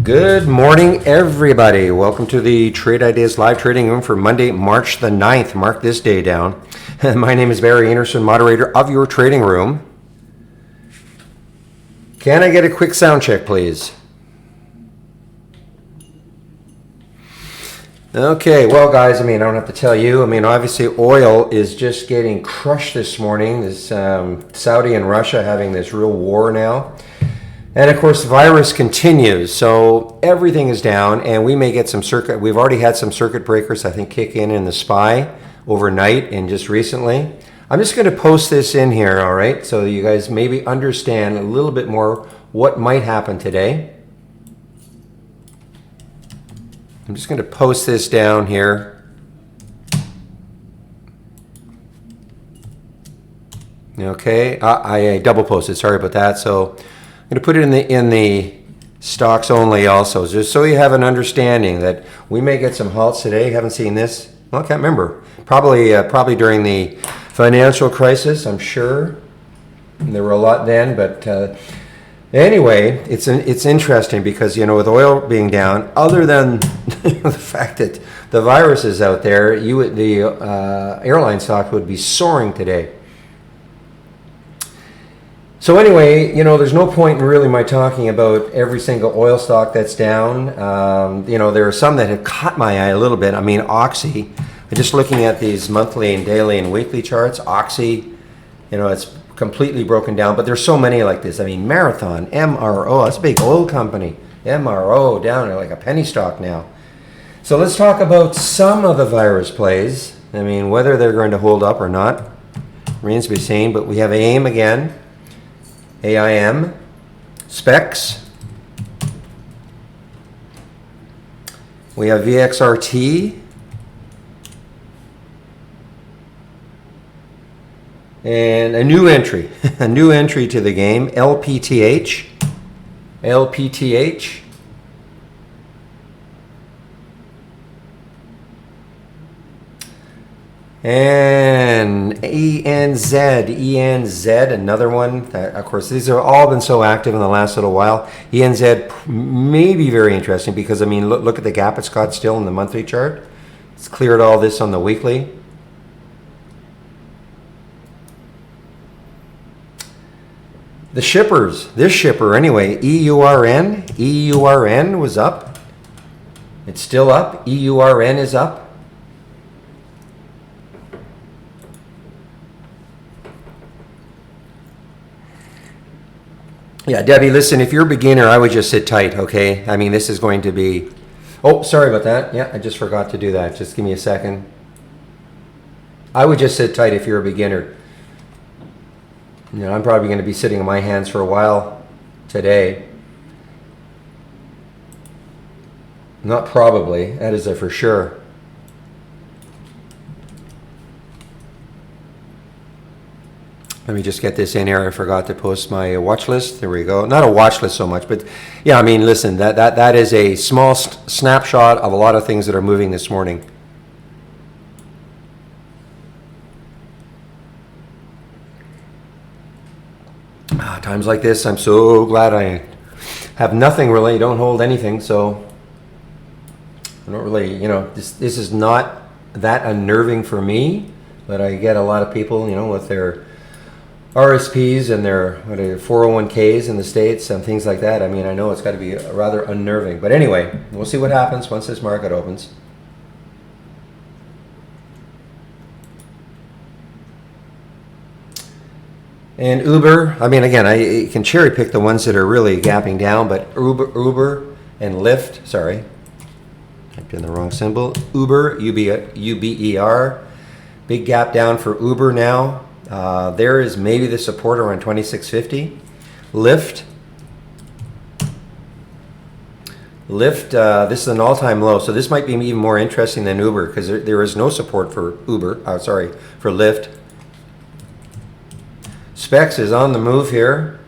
Good morning, everybody. Welcome to the Trade Ideas live trading room for Monday, March the 9th. Mark this day down. My name is Barry Anderson, moderator of your trading room. Can I get a quick sound check, please? Okay, well, guys, I don't have to tell you. Obviously, oil is just getting crushed this morning. This Saudi and Russia having this real war now. And of course, the virus continues, so everything is down, and we may get some circuit. We've already had some circuit breakers, I think, kick in the SPY overnight and just recently. I'm just going to post this in here, all right, so you guys maybe understand a little bit more what might happen today. I'm just going to post this down here. Okay, I double posted. Sorry about that. So I'm going to put it in the stocks only also, just so you have an understanding that we may get some halts today. Haven't seen this. Well, I can't remember. Probably during the financial crisis, I'm sure. And there were a lot then, but anyway, it's interesting because, with oil being down, other than the fact that the virus is out there, the airline stock would be soaring today. So anyway, there's no point in really my talking about every single oil stock that's down. There are some that have caught my eye a little bit. Oxy. I'm just looking at these monthly and daily and weekly charts. Oxy, it's completely broken down, but there's so many like this. Marathon, MRO, that's a big oil company. MRO down at like a penny stock now. So let's talk about some of the virus plays. Whether they're going to hold up or not remains to be seen, but we have AIM again. AIM, Specs, we have VXRT, and a new entry, to the game, LPTH, and ENZ, another one. Of course, these have all been so active in the last little while. ENZ may be very interesting because, look at the gap it's got still in the monthly chart. It's cleared all this on the weekly. The shippers, this shipper anyway, EURN was up. It's still up. EURN is up. Yeah, Debbie, listen, if you're a beginner, I would just sit tight, okay? This is going to be... Oh, sorry about that. Yeah, I just forgot to do that. Just give me a second. I would just sit tight if you're a beginner. I'm probably going to be sitting on my hands for a while today. Not probably. That is a for sure. Let me just get this in here. I forgot to post my watch list. There we go. Not a watch list so much, but yeah, listen, that is a small snapshot of a lot of things that are moving this morning. Times like this, I'm so glad I have nothing really, don't hold anything, so I don't really, this is not that unnerving for me, but I get a lot of people, with their RSPs and their 401ks in the States and things like that. I know it's got to be rather unnerving. But anyway, we'll see what happens once this market opens. And Uber, again, I can cherry pick the ones that are really gapping down, but Uber and Lyft, sorry, typed in the wrong symbol. Uber, UBER, big gap down for Uber now. There is maybe the support around 2650. Lyft, this is an all-time low, so this might be even more interesting than Uber because there is no support for for Lyft. Specs is on the move here.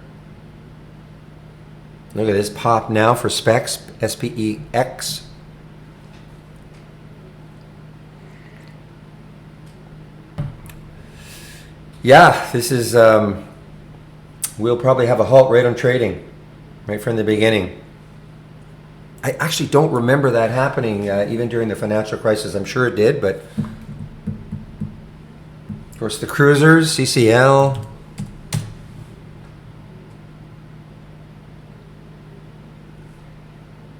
Look at this pop now for Specs, SPEX. Yeah, this is, we'll probably have a halt right on trading, right from the beginning. I actually don't remember that happening even during the financial crisis. I'm sure it did, but of course the cruisers, CCL.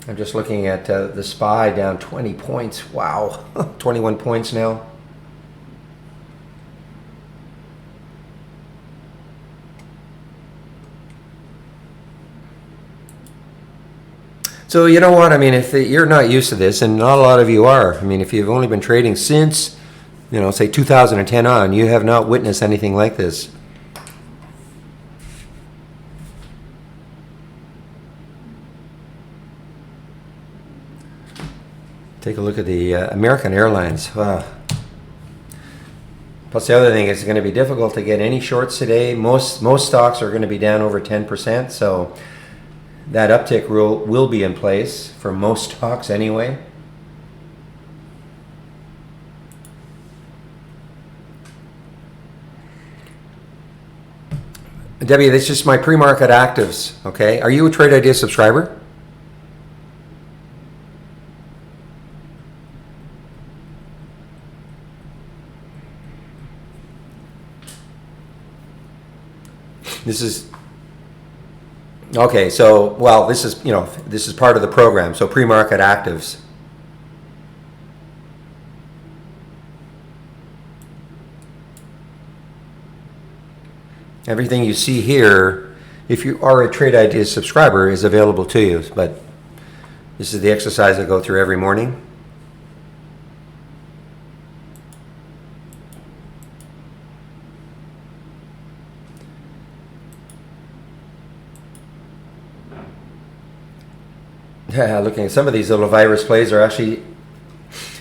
I'm just looking at the SPY down 20 points. Wow, 21 points now. So you know what? I mean, if you're not used to this, and not a lot of you are, I mean, if you've only been trading since, say 2010 on, you have not witnessed anything like this. Take a look at the American Airlines. Wow. Plus the other thing is it's going to be difficult to get any shorts today. Most stocks are going to be down over 10%, so that uptick rule will be in place for most stocks anyway. Debbie, that's just my pre-market actives, okay? Are you a Trade Idea subscriber? This is okay. So, well, this is this is part of the program. So, pre-market actives. Everything you see here, if you are a Trade Ideas subscriber, is available to you. But this is the exercise I go through every morning. Looking at some of these little virus plays are actually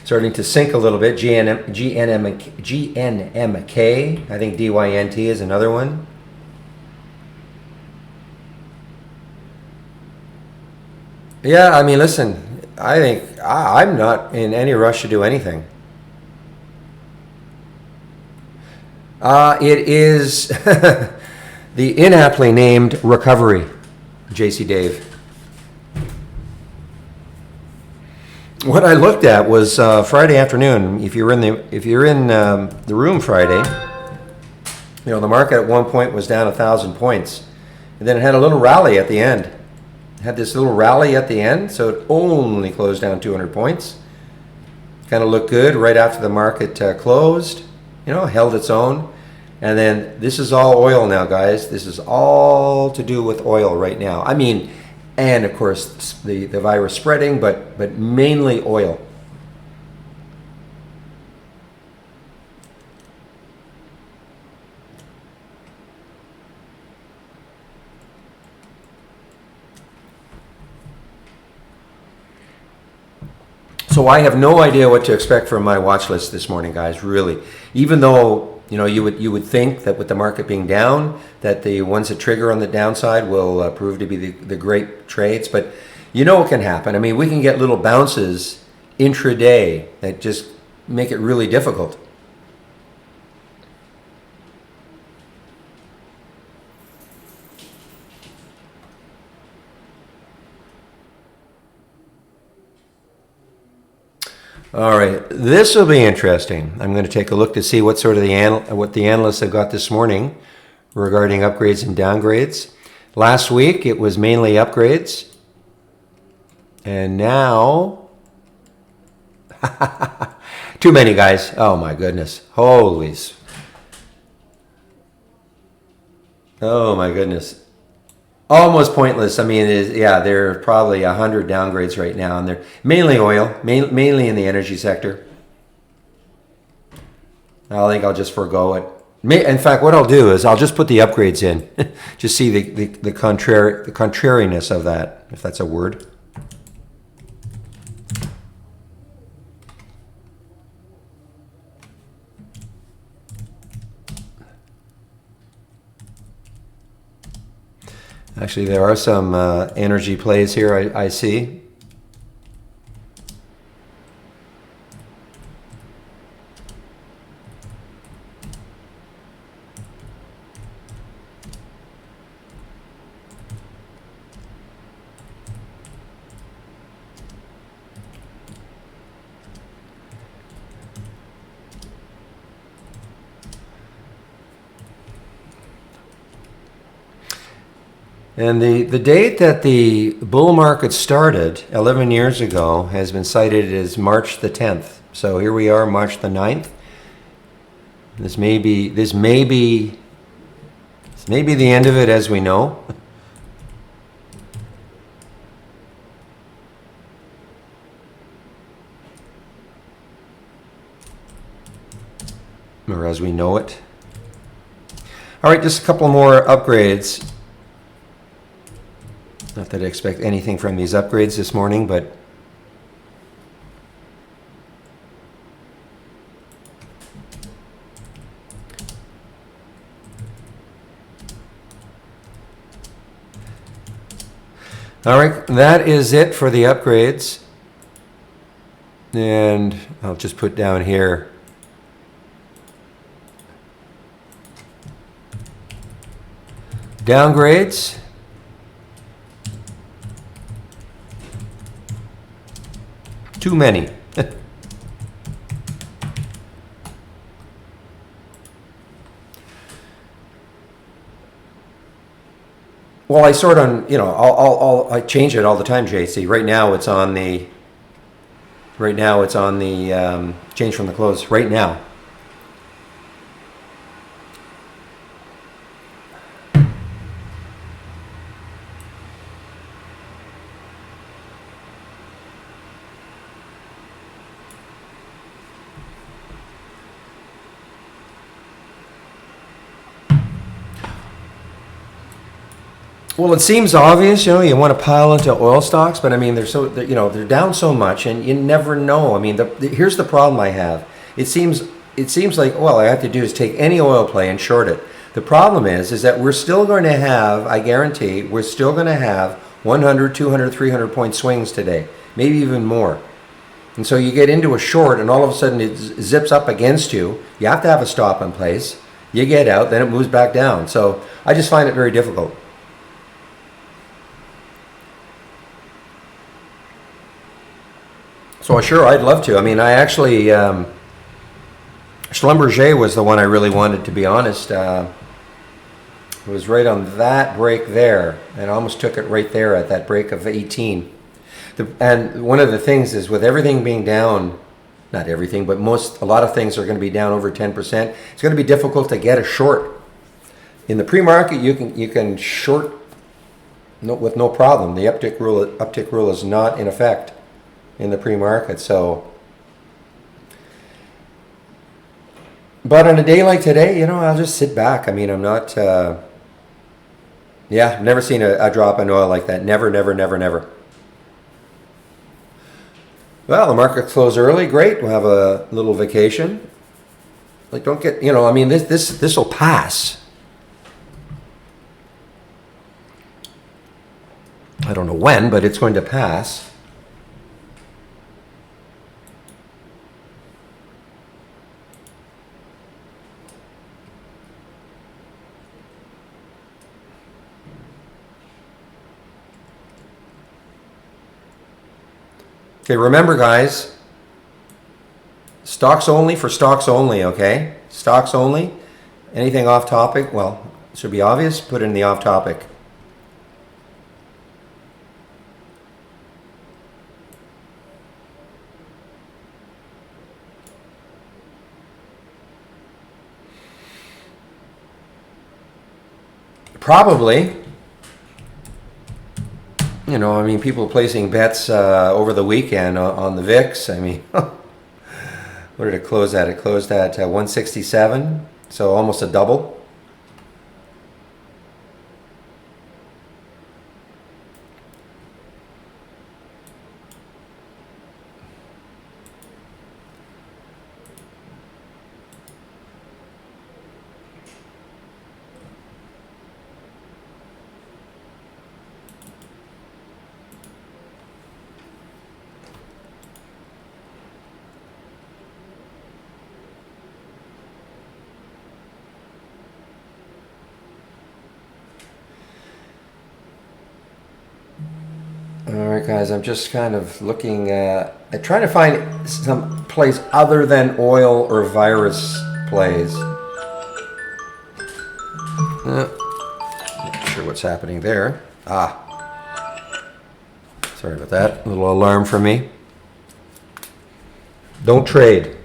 starting to sink a little bit. GNMK, I think DYNT is another one. Yeah, I mean, listen, I think I'm not in any rush to do anything. It is the inaptly named recovery, JC Dave. What I looked at was Friday afternoon. If you're in the room Friday, the market at one point was down 1,000 points, and then it had a little rally at the end. It had this little rally at the end, so it only closed down 200 points. Kind of looked good right after the market closed. Held its own, and then this is all oil now, guys. This is all to do with oil right now. I mean. And of course the virus spreading, but mainly oil. So I have no idea what to expect from my watch list this morning, guys, really. Even though you would think that with the market being down, that the ones that trigger on the downside will prove to be the great trades. But what can happen? I mean, we can get little bounces intraday that just make it really difficult. All right, this will be interesting. I'm going to take a look to see what sort of what the analysts have got this morning regarding upgrades and downgrades. Last week it was mainly upgrades, and now too many, guys. Oh my goodness, oh my goodness. Almost pointless. I mean, there are probably 100 downgrades right now, and they're mainly oil, mainly in the energy sector. I think I'll just forego it. In fact, what I'll do is I'll just put the upgrades in, just see the contrariness of that, if that's a word. Actually, there are some energy plays here I see. And the date that the bull market started 11 years ago has been cited as March the 10th. So here we are, March the 9th. This may be the end of it as we know. Or as we know it. All right, just a couple more upgrades. Not that I expect anything from these upgrades this morning, but all right, that is it for the upgrades. And I'll just put down here downgrades. Too many. Well, I sort on, you know, I change it all the time, JC. Right now it's on the change from the close right now. Well, it seems obvious, you know, you want to pile into oil stocks, but I mean, they're down so much, and you never know. I mean, here's the problem I have. It seems like all I have to do is take any oil play and short it. The problem is that we're still going to have, I guarantee, we're still going to have 100, 200, 300 point swings today, maybe even more. And so you get into a short, and all of a sudden it zips up against you. You have to have a stop in place. You get out, then it moves back down. So I just find it very difficult. So sure, I'd love to. I mean, I actually, Schlumberger was the one I really wanted, to be honest. It was right on that break there, and I almost took it right there at that break of 18. And one of the things is with everything being down, not everything, but a lot of things are going to be down over 10%. It's going to be difficult to get a short. In the pre-market, you can short with no problem. The uptick rule is not in effect in the pre-market. So, but on a day like today, you know, I'll just sit back. I mean, I'm not, I've never seen a drop in oil like that. Never. Well, the market closed early. Great. We'll have a little vacation. Like, don't get, you know, I mean, this will pass. I don't know when, but it's going to pass. Okay, remember guys, stocks only for stocks only, okay? Stocks only. Anything off topic, well, it should be obvious, put it in the off topic. Probably. You know, I mean, people placing bets over the weekend on the VIX. I mean, what did it close at? It closed at 167, so almost a double. All right, guys, I'm just kind of looking at trying to find some plays other than oil or virus plays. Not sure what's happening there. Sorry about that. A little alarm from me. Don't trade.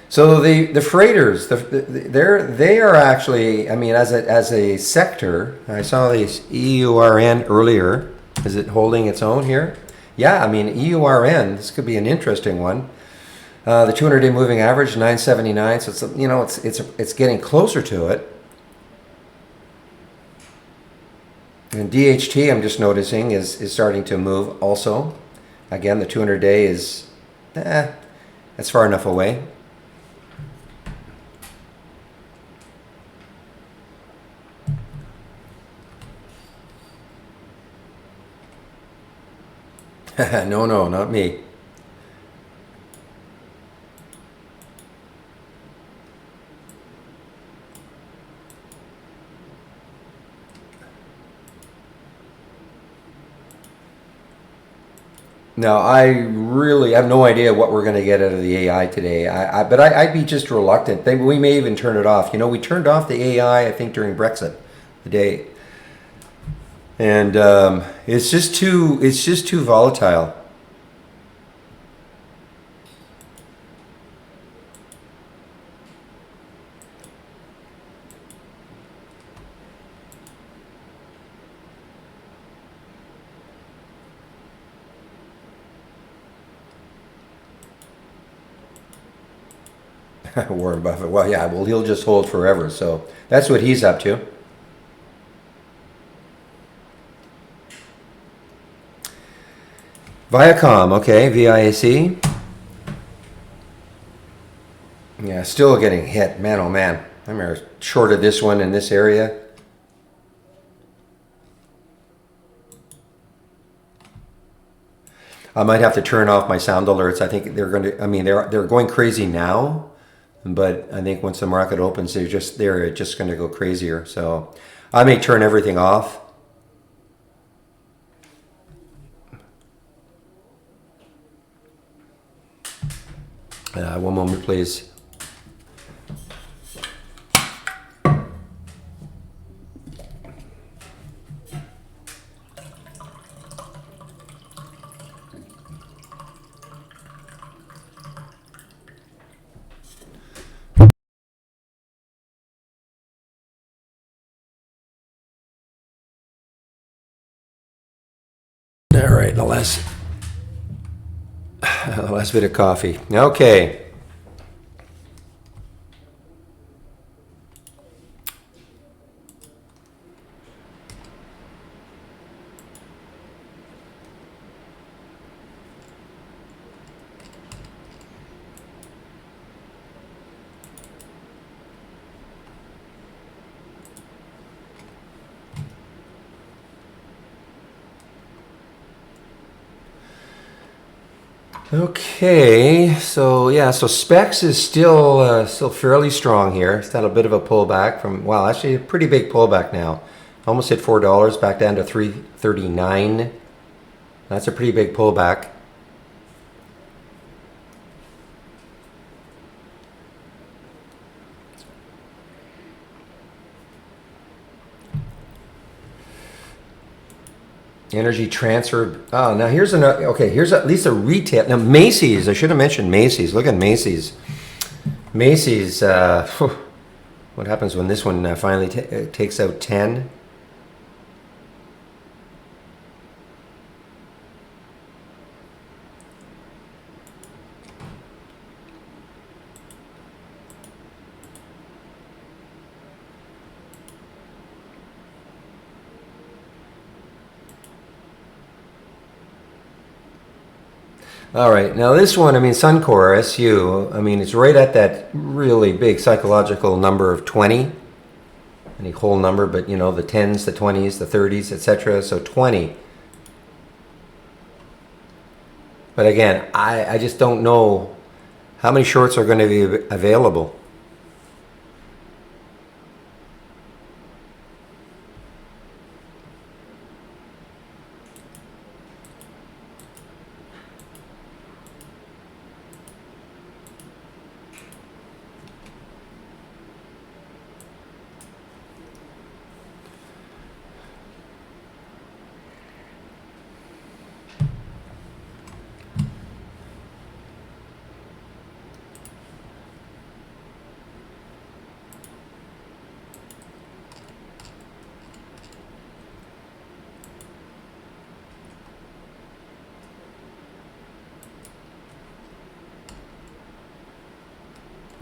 So the freighters, they are actually, I mean, as a sector, I saw these EURN earlier. Is it holding its own here? Yeah, I mean, EURN, this could be an interesting one. The 200-day moving average, 979. So it's, you know, it's getting closer to it. And DHT, I'm just noticing, is starting to move also. Again, the 200-day is, that's far enough away. No, not me. No, I really have no idea what we're going to get out of the AI today. But I'd be just reluctant. We may even turn it off. You know, we turned off the AI, I think, during Brexit, the day. And it's just too volatile. Warren Buffett. Well, yeah, well, he'll just hold forever. So that's what he's up to. Viacom, okay, VIAC. Yeah, still getting hit. Man, oh man. I remember shorted this one in this area. I might have to turn off my sound alerts. I think they're going to, I mean, they're going crazy now, but I think once the market opens, they're just going to go crazier. So I may turn everything off. One moment, please. All right, the last bit of coffee. Okay. Okay, so yeah, so Specs is still fairly strong here. It's had a bit of a pullback from, well, actually a pretty big pullback now. Almost hit $4, back down to $3.39. That's a pretty big pullback. Energy Transfer. Oh, now here's another. Okay, here's at least a retail. Now Macy's. I should have mentioned Macy's. Look at Macy's. Macy's. What happens when this one finally takes out 10? All right, now this one, I mean, Suncor, SU, I mean, it's right at that really big psychological number of 20. Any whole number, but you know, the 10s, the 20s, the 30s, etc. So 20. But again, I just don't know how many shorts are going to be available.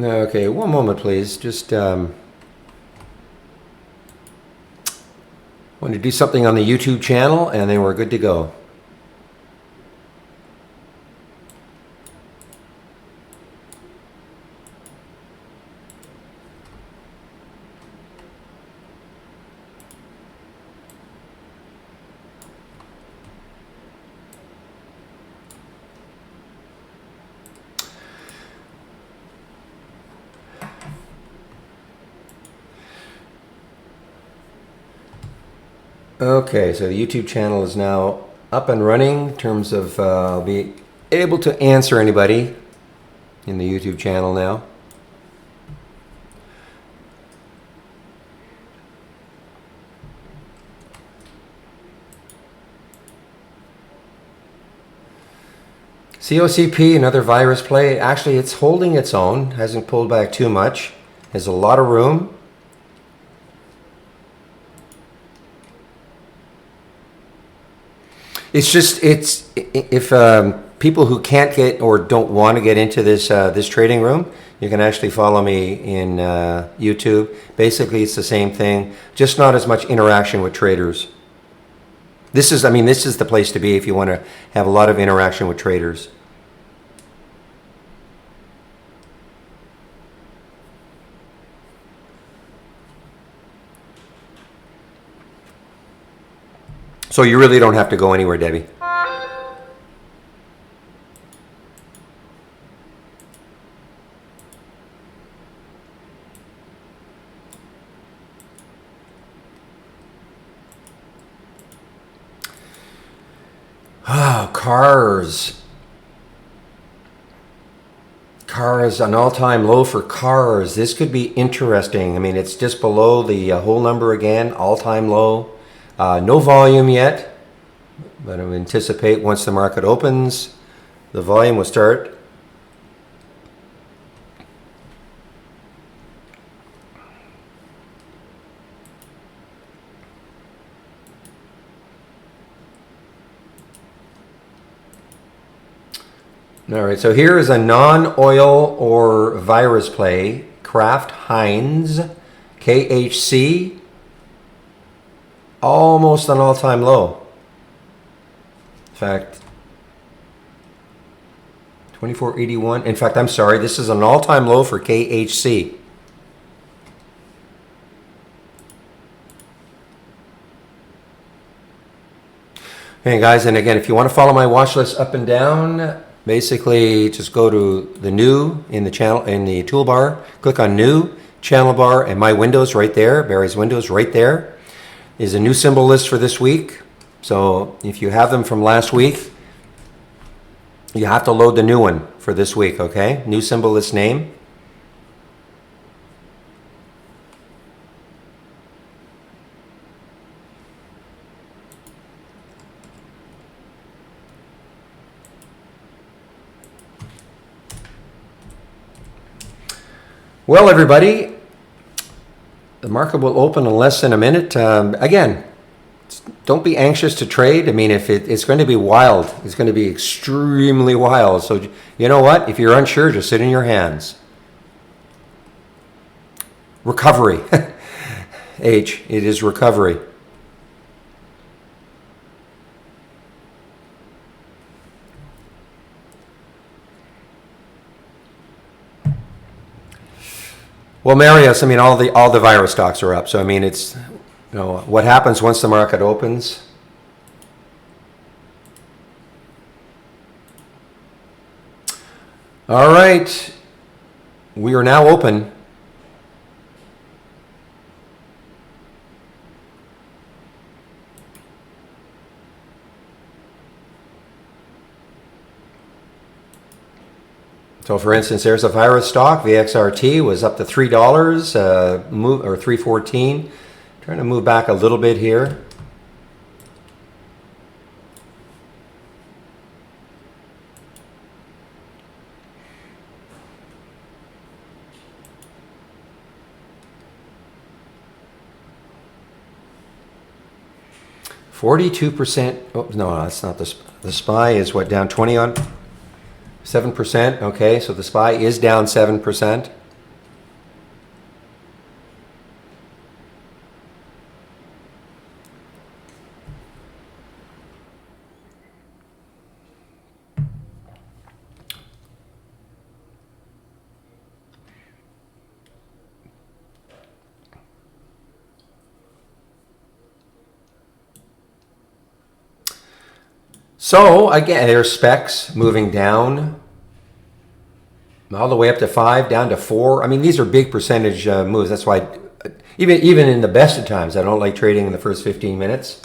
Okay, one moment, please. Just want to do something on the YouTube channel, and then we're good to go. Okay, so the YouTube channel is now up and running in terms of I'll be able to answer anybody in the YouTube channel now. COCP, another virus play. Actually, it's holding its own, hasn't pulled back too much. Has a lot of room. It's just, it's if people who can't get or don't want to get into this this trading room, you can actually follow me in YouTube. Basically, it's the same thing, just not as much interaction with traders. This is, I mean, this is the place to be if you want to have a lot of interaction with traders. So you really don't have to go anywhere, Debbie. Ah, cars. Cars, an all-time low for cars. This could be interesting. I mean, it's just below the whole number again, all-time low. No volume yet, but I anticipate once the market opens, the volume will start. All right, so here is a non-oil or virus play, Kraft Heinz, KHC, almost an all-time low. In fact, 2481. In fact, I'm sorry, this is an all-time low for KHC. Okay, guys, and again, if you want to follow my watch list up and down, basically just go to the new in the channel, in the toolbar, click on new, channel bar, and my windows right there, Barry's windows right there, is a new symbol list for this week. So if you have them from last week, you have to load the new one for this week, okay? New symbol list name. Well, everybody, the market will open in less than a minute. Again, don't be anxious to trade. I mean, if it's going to be wild, it's going to be extremely wild. So you know what? If you're unsure, just sit in your hands. Recovery. H, it is recovery. Well, Marius, I mean, all the virus stocks are up. So I mean, it's, you know, what happens once the market opens. All right, we are now open. So, for instance, there's a virus stock. VXRT was up to $3, move or $3.14. Trying to move back a little bit here. %. Oh, no, that's not the SPY is what, down 20 on 7%. Okay, so the SPY is down 7%. So again, there's specs moving down all the way up to 5, down to 4. I mean, these are big percentage moves. That's why even in the best of times, I don't like trading in the first 15 minutes.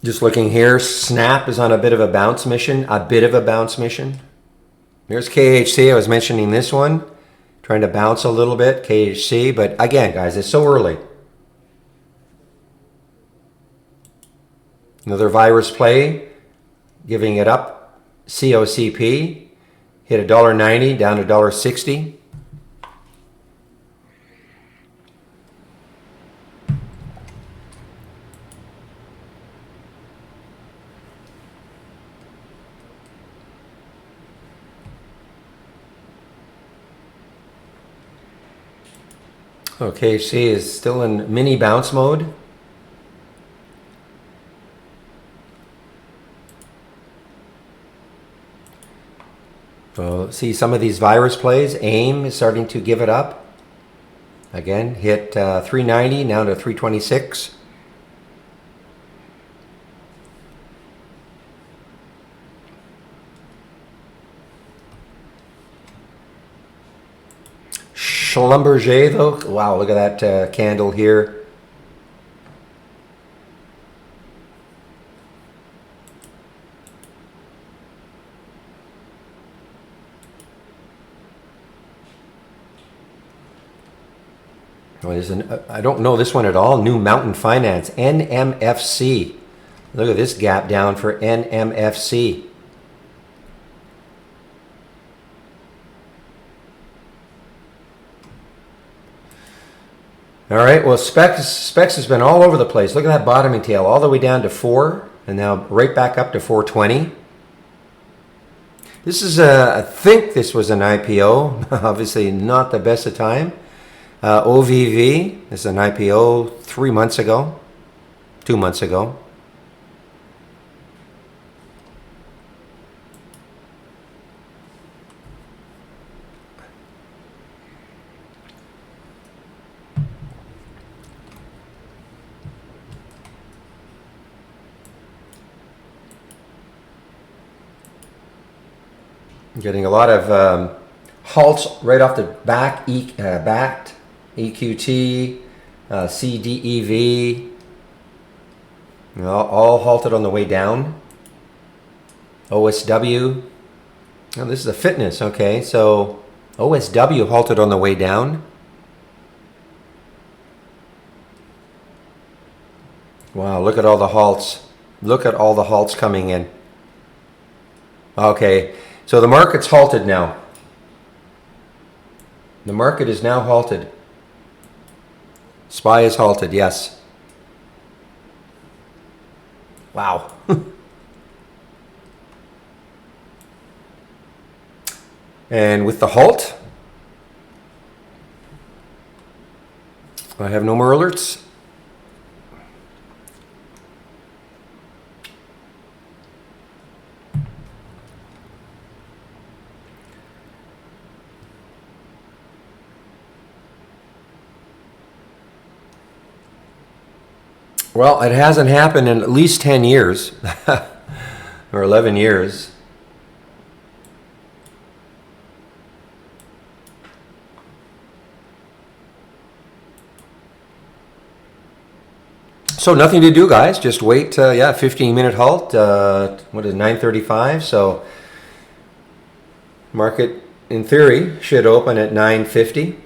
Just looking here, Snap is on a bit of a bounce mission, Here's KHC. I was mentioning this one, trying to bounce a little bit, KHC. But again, guys, it's so early. Another virus play, giving it up. COCP hit $1.90 down to $1.60. Okay, she is still in mini bounce mode. So see some of these virus plays. AIM is starting to give it up. Again, hit 390, now to 326. Schlumberger, though, wow, look at that candle here. Oh, I don't know this one at all. New Mountain Finance, NMFC. Look at this gap down for NMFC. All right, well, Specs has been all over the place. Look at that bottoming tail, all the way down to 4, and now right back up to 420. This is, I think this was an IPO. Obviously not the best of time. OVV, this is an IPO 3 months ago, 2 months ago. Getting a lot of halts right off the back, backed, EQT, CDEV, all halted on the way down. OSW, oh, this is a fitness, okay, so OSW halted on the way down. Wow, look at all the halts. Look at all the halts coming in. Okay. So the market's halted now. The market is now halted. SPY is halted, yes. Wow. And with the halt, I have no more alerts. Well, it hasn't happened in at least 10 years or 11 years. So nothing to do, guys. Just wait. 15-minute halt. What is it, 9:35? So market, in theory, should open at 9:50.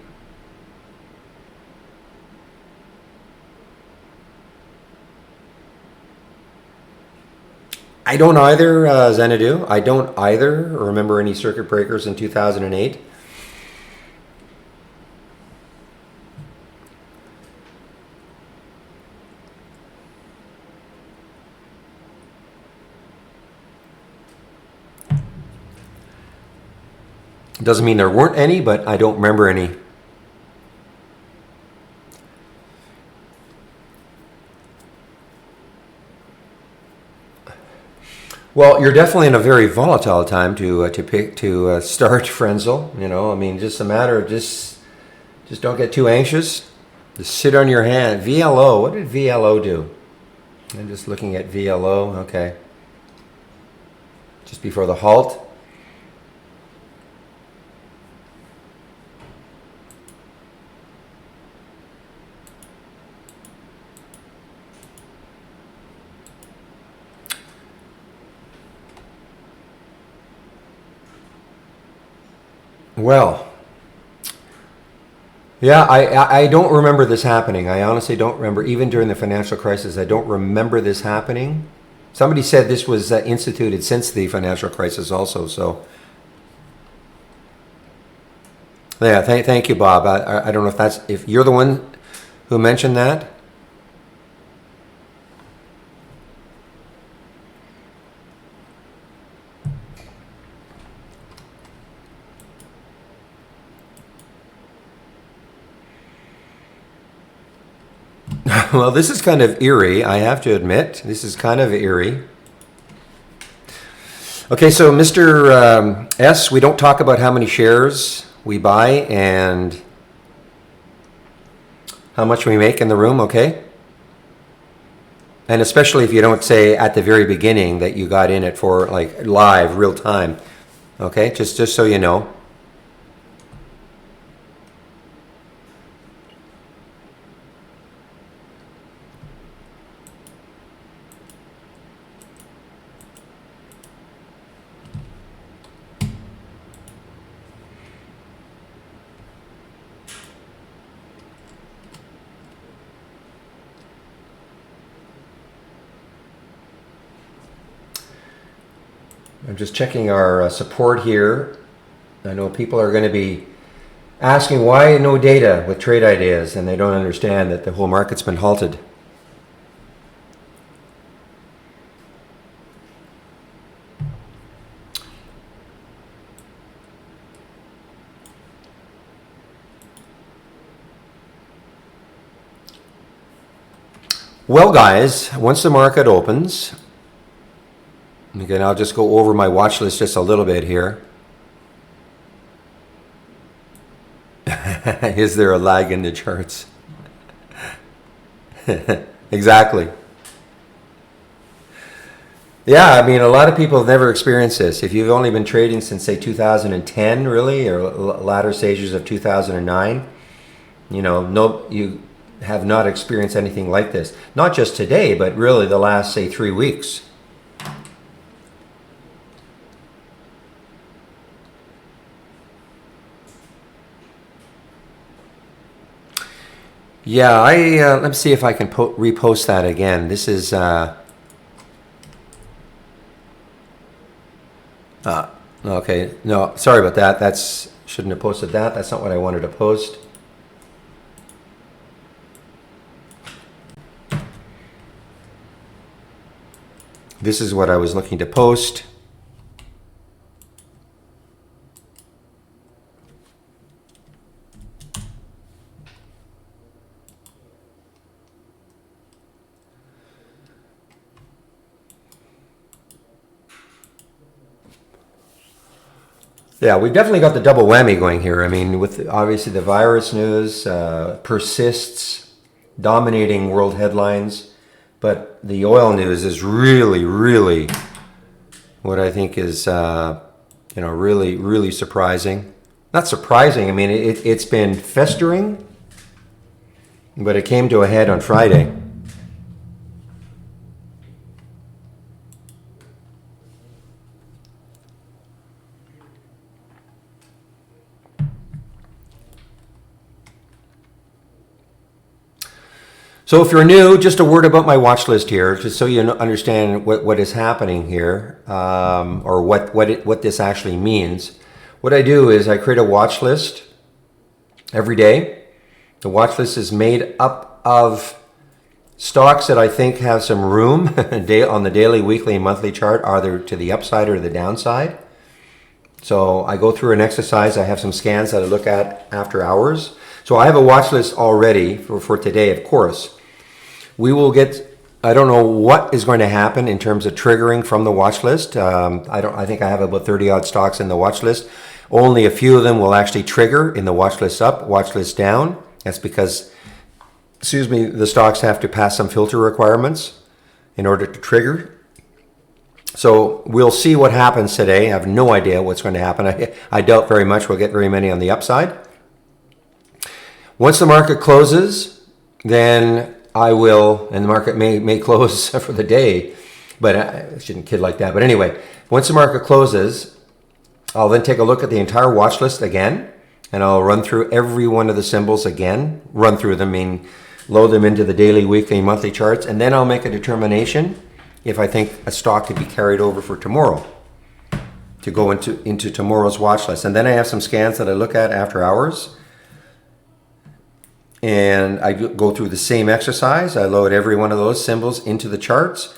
I don't either, Xanadu. I don't either remember any circuit breakers in 2008. Doesn't mean there weren't any, but I don't remember any. Well, you're definitely in a very volatile time to start Frenzel. You know, I mean, just a matter of just Just don't get too anxious. Just sit on your hand. VLO, what did VLO do? I'm just looking at VLO, okay. Just before the halt. Well, yeah, I don't remember this happening. I honestly don't remember, even during the financial crisis, I don't remember this happening. Somebody said this was instituted since the financial crisis also, so. Yeah, thank you, Bob. I don't know if you're the one who mentioned that. Well, this is kind of eerie, I have to admit. This is kind of eerie. Okay, so Mr. S, we don't talk about how many shares we buy and how much we make in the room, okay? And especially if you don't say at the very beginning that you got in it for like live, real time, okay? Just so you know. I'm just checking our support here. I know people are going to be asking why no data with trade ideas, and they don't understand that the whole market's been halted. Well, guys, once the market opens, again, I'll just go over my watch list just a little bit here. Is there a lag in the charts? Exactly. Yeah, I mean, a lot of people have never experienced this. If you've only been trading since, say, 2010, really, or latter stages of 2009, you have not experienced anything like this. Not just today, but really the last, say, 3 weeks. Yeah, let me see if I can repost that again. This is okay. No, sorry about that. Shouldn't have posted that. That's not what I wanted to post. This is what I was looking to post. Yeah, we've definitely got the double whammy going here. I mean, with obviously the virus news persists, dominating world headlines, but the oil news is really, really what I think is, really, really surprising. Not surprising. I mean, it's been festering, but it came to a head on Friday. So if you're new, just a word about my watch list here, just so you understand what is happening here, or what this actually means. What I do is I create a watch list every day. The watch list is made up of stocks that I think have some room on the daily, weekly, and monthly chart, either to the upside or the downside. So I go through an exercise. I have some scans that I look at after hours. So I have a watch list already for today, of course. We will get, I don't know what is going to happen in terms of triggering from the watch list. I think I have about 30 odd stocks in the watch list. Only a few of them will actually trigger in the watch list up, watch list down. That's because, excuse me, the stocks have to pass some filter requirements in order to trigger. So we'll see what happens today. I have no idea what's going to happen. I doubt very much we'll get very many on the upside. Once the market closes, then I will, and the market may close for the day, but I shouldn't kid like that. But anyway, once the market closes, I'll then take a look at the entire watch list again, and I'll run through every one of the symbols again. Run through them, mean load them into the daily, weekly, monthly charts, and then I'll make a determination if I think a stock could be carried over for tomorrow to go into tomorrow's watch list. And then I have some scans that I look at after hours. And I go through the same exercise. I load every one of those symbols into the charts,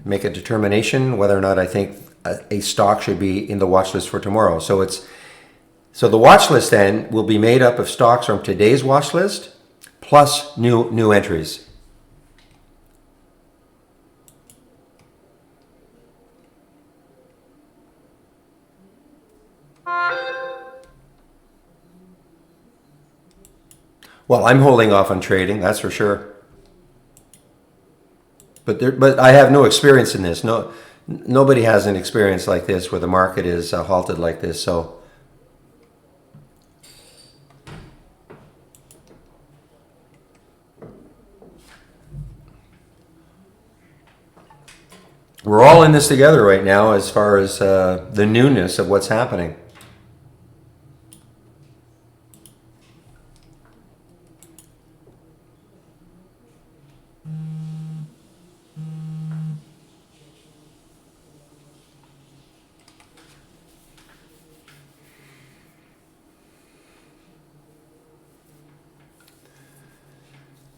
make a determination whether or not I think a stock should be in the watch list for tomorrow. So the watch list then will be made up of stocks from today's watch list plus new entries. Well, I'm holding off on trading, that's for sure. But I have no experience in this. Nobody has an experience like this where the market is halted like this. So we're all in this together right now as far as the newness of what's happening.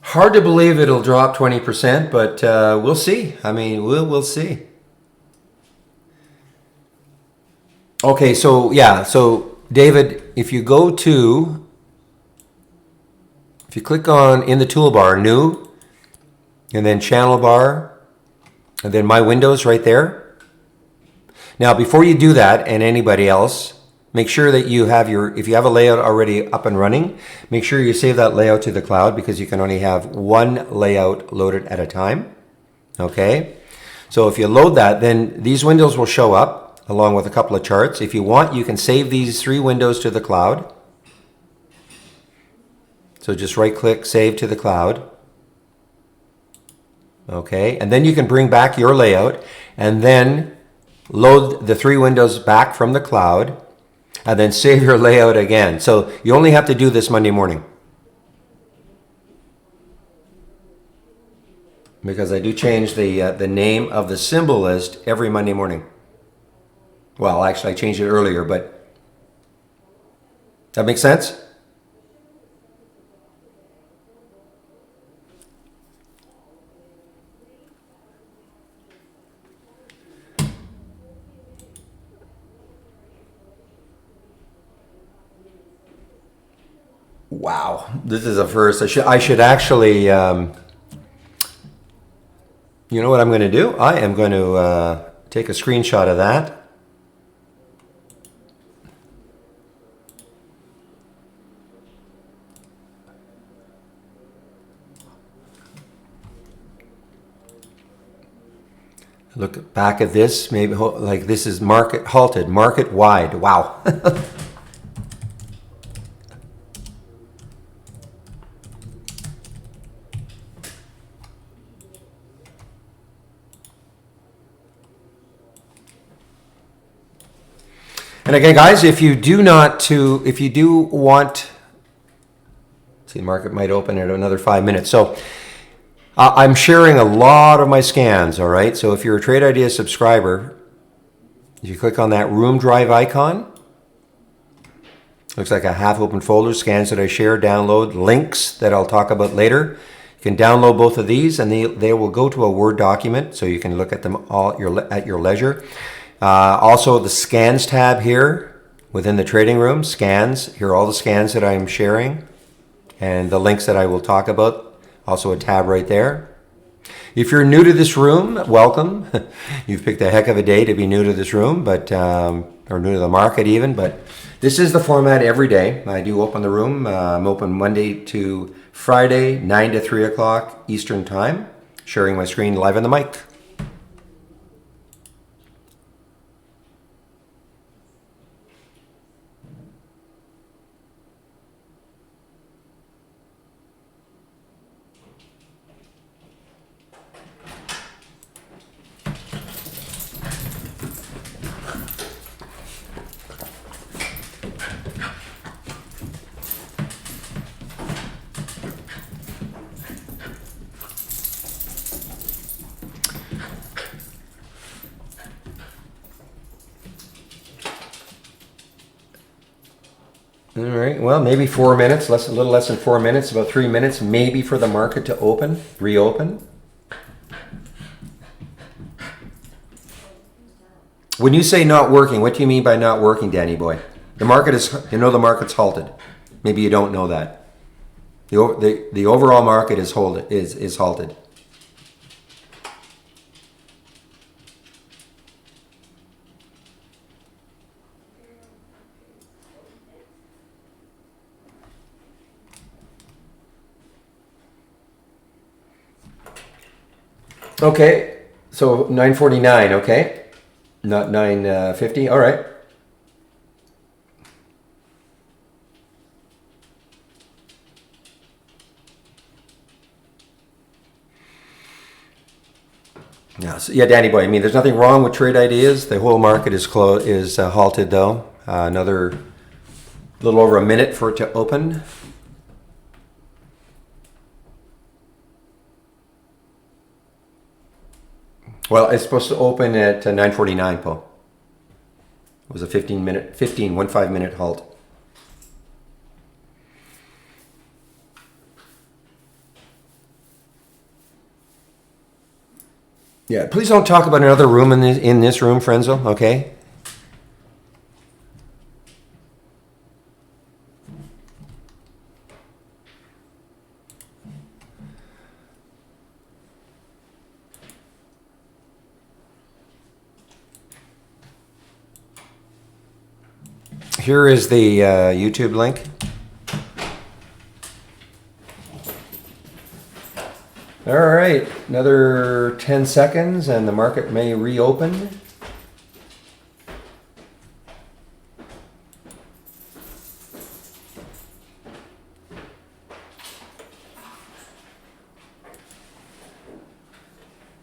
Hard to believe it'll drop 20%, but we'll see. I mean, we'll see. Okay, so yeah, so David, if you click on in the toolbar, new, and then channel bar, and then my windows right there. Now, before you do that, and anybody else, make sure that you have if you have a layout already up and running, make sure you save that layout to the cloud because you can only have one layout loaded at a time. Okay? So if you load that, then these windows will show up along with a couple of charts. If you want, you can save these 3 windows to the cloud. So just right click, save to the cloud. Okay? And then you can bring back your layout and then load the 3 windows back from the cloud. And then save your layout again. So you only have to do this Monday morning. Because I do change the name of the symbol list every Monday morning. Well, actually I changed it earlier, but that makes sense? Wow, this is a first. I should actually, you know what I'm going to do? I am going to take a screenshot of that. Look back at this, maybe like this is market halted, market wide. Wow. And again, guys, if you do want, see, the market might open in another 5 minutes. So I'm sharing a lot of my scans, all right? So if you're a Trade Ideas subscriber, if you click on that room drive icon, looks like a half open folder, scans that I share, download, links that I'll talk about later. You can download both of these and they will go to a Word document so you can look at them all at your leisure. Also the scans tab here within the trading room, scans, here are all the scans that I'm sharing and the links that I will talk about, also a tab right there. If you're new to this room, welcome. You've picked a heck of a day to be new to this room, but or new to the market even, but this is the format every day. I do open the room. I'm open Monday to Friday, 9 to 3 o'clock Eastern Time, sharing my screen live on the mic. All right, well, maybe 4 minutes, a little less than 4 minutes, about 3 minutes, maybe for the market to reopen. When you say not working, what do you mean by not working, Danny boy? The market is, the market's halted. Maybe you don't know that. The overall market is halted. Okay, so 9:49, okay? Not 9:50, all right. Yeah, Danny boy, I mean, there's nothing wrong with trade ideas. The whole market is halted though. Another little over a minute for it to open. Well, it's supposed to open at 9:49, Paul. It was a 15-minute halt. Yeah, please don't talk about another room in this room, Frenzel, okay? Here is the YouTube link. All right, another 10 seconds and the market may reopen.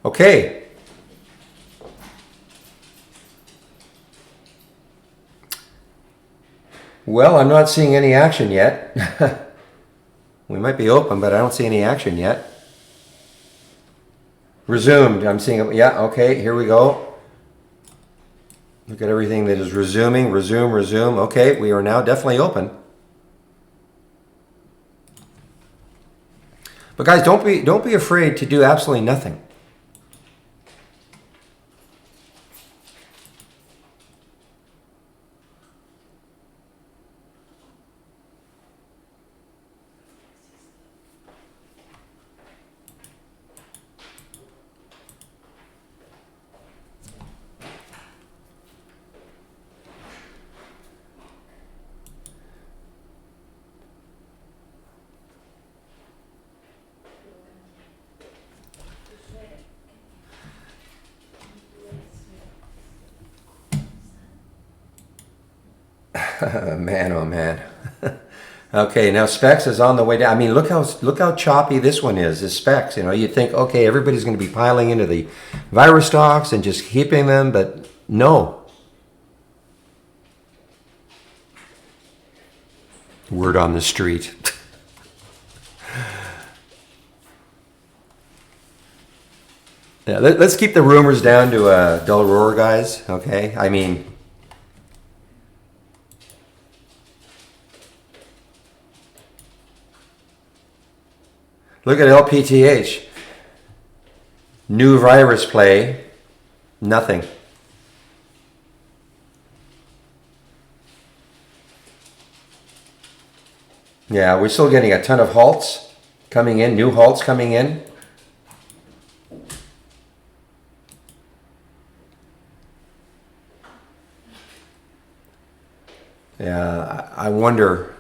Okay. Well, I'm not seeing any action yet. We might be open, but I don't see any action yet. Resumed. I'm seeing, yeah, okay, here we go. Look at everything that is resuming. Resume. Okay, we are now definitely open. But guys, don't be afraid to do absolutely nothing. Man, oh man. Okay, now Specs is on the way down. I mean, look how choppy this one is. This Specs, you'd think, okay, everybody's going to be piling into the virus stocks and just keeping them, but no. Word on the street. Yeah, let's keep the rumors down to a dull roar, guys. Okay, I mean. Look at LPTH. New virus play. Nothing. Yeah, we're still getting a ton of halts coming in, new halts coming in. Yeah, I wonder.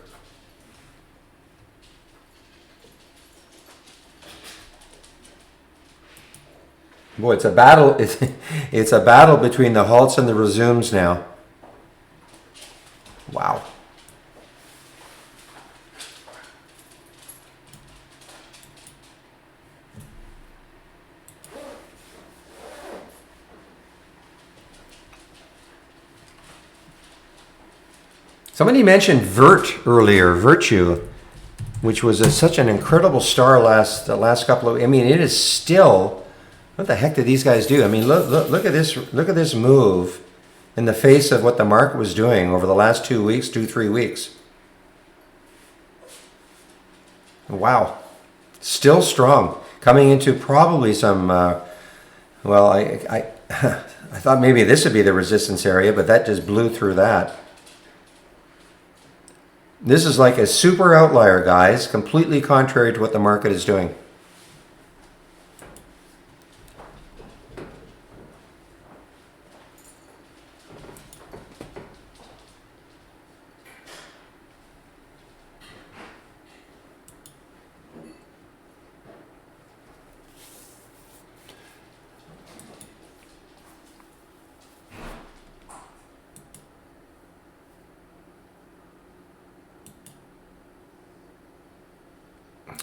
Boy, it's a battle. It's a battle between the halts and the resumes now. Wow. Somebody mentioned Vert earlier, Virtue, which was such an incredible star the last couple of. I mean, it is still. What the heck did these guys do? I mean, look at this. Look at this move in the face of what the market was doing over the last 2 weeks, 3 weeks. Wow, still strong. Coming into probably some. Well, I I thought maybe this would be the resistance area, but that just blew through that. This is like a super outlier, guys, completely contrary to what the market is doing.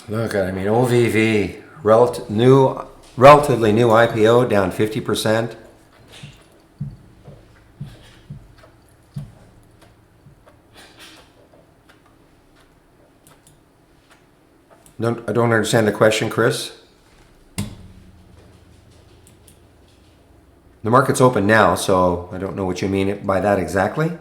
Look, I mean, OVV, relatively new IPO, down 50%. I don't understand the question, Chris. The market's open now, so I don't know what you mean by that exactly.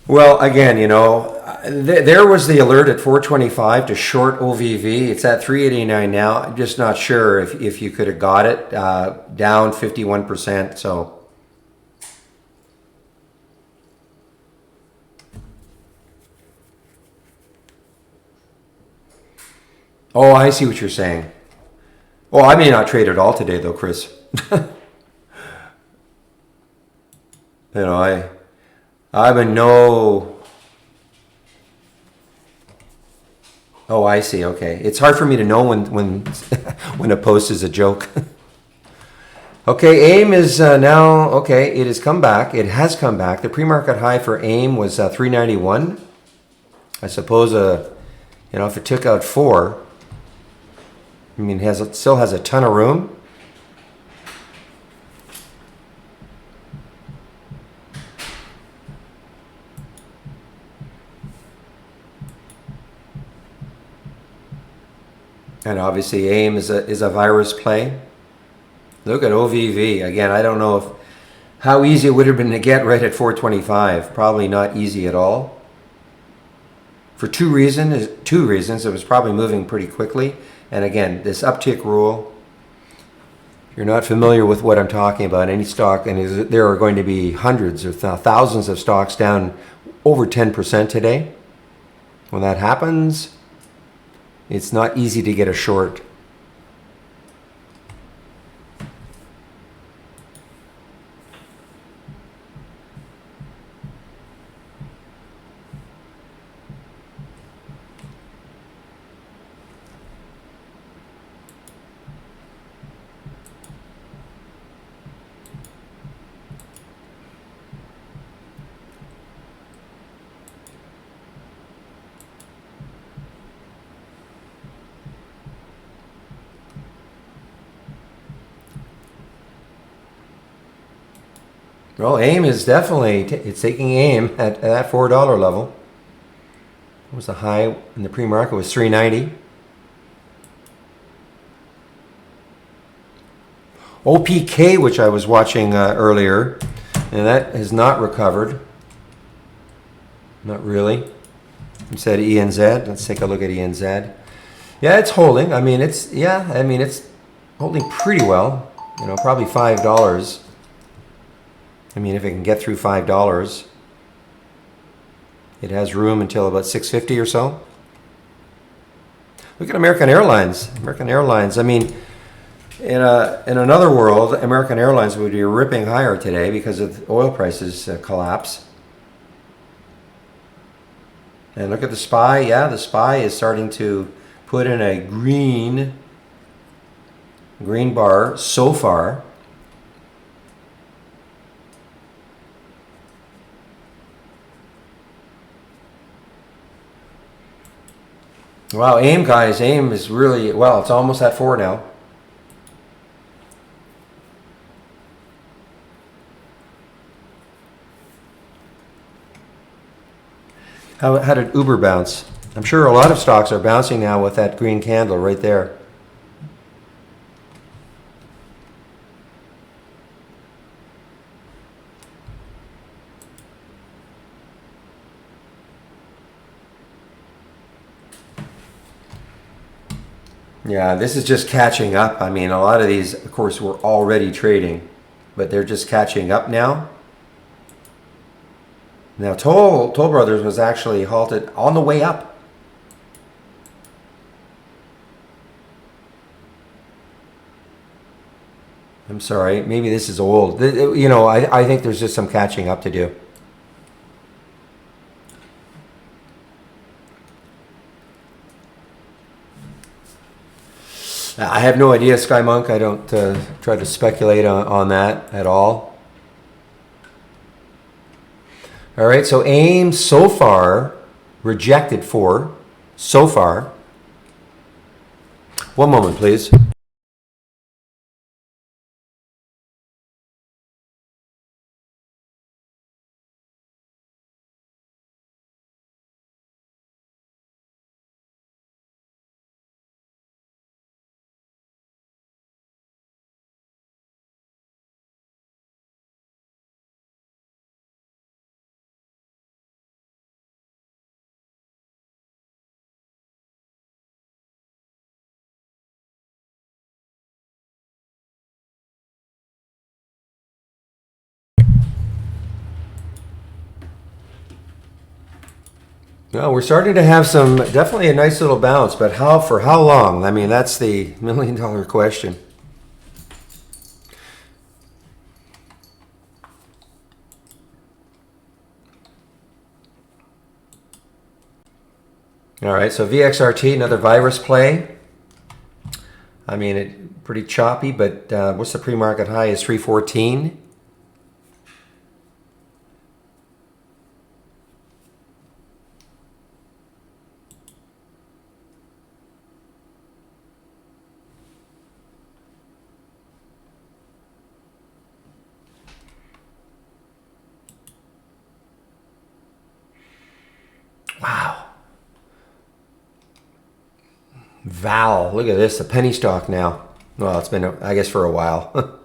Well, again, you know, there was the alert at 425 to short OVV. It's at 389 now. I'm just not sure if you could have got it down 51%. So. Oh, I see what you're saying. Oh, I may not trade at all today, though, Chris. You know, I'm in no. Oh, I see. Okay, it's hard for me to know when when a post is a joke. Okay, AIM is now okay. It has come back. It has come back. The pre-market high for AIM was 391. I suppose you know, if it took out 4, I mean, it still has a ton of room. And obviously AIM is a virus play. Look at OVV. Again, I don't know how easy it would have been to get right at 425. Probably not easy at all. For two reasons. It was probably moving pretty quickly. And again, this uptick rule, if you're not familiar with what I'm talking about, any stock, and there are going to be hundreds or thousands of stocks down over 10% today. When that happens, it's not easy to get a short. Well, AIM is definitely, it's taking AIM at that $4 level. What was the high in the pre-market? Was 390. OPK, which I was watching earlier, and that has not recovered. Not really. Instead of ENZ, let's take a look at ENZ. Yeah, it's holding. I mean, it's holding pretty well. You know, probably $5. I mean, if it can get through $5, It has room until about 650 or so. Look at American Airlines. American Airlines, I mean, in another world, American Airlines would be ripping higher today because of oil prices collapse. And look at the SPY. Yeah, the SPY is starting to put in a green bar so far. Wow, AIM, guys, AIM is really, well, it's almost at 4 now. How did Uber bounce? I'm sure a lot of stocks are bouncing now with that green candle right there. Yeah, this is just catching up. I mean, a lot of these, of course, were already trading, but they're just catching up now. Now, Toll Brothers was actually halted on the way up. I'm sorry, maybe this is old. You know, I think there's just some catching up to do. I have no idea, Sky Monk. I don't try to speculate on that at all. All right, so AIM so far rejected 4 so far. One moment, please. No, we're starting to have definitely a nice little bounce, but for how long? I mean, that's the million-dollar question. All right, so VXRT, another virus play. I mean, it pretty choppy, but what's the pre-market high? Is 314. Wow. Val, look at this, a penny stock now. Well, it's been, I guess, for a while.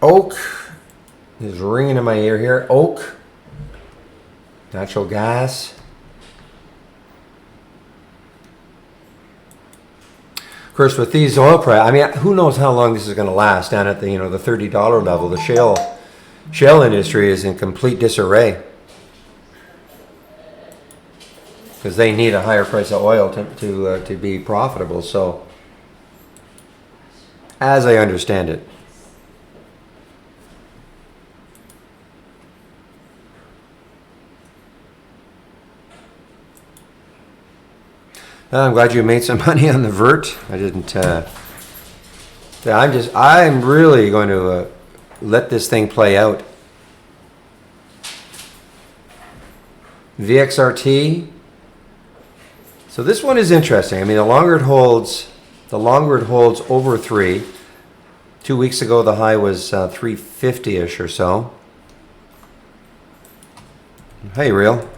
Oak is ringing in my ear here. Oak, natural gas. Of course, with these oil prices, I mean, who knows how long this is going to last down at the the $30 level. The shale industry is in complete disarray because they need a higher price of oil to be profitable. So, as I understand it. I'm glad you made some money on the Vert. I didn't. I'm really going to let this thing play out. VXRT. So this one is interesting. I mean, the longer it holds over 3. 2 weeks ago, the high was 350-ish or so. Hey, real.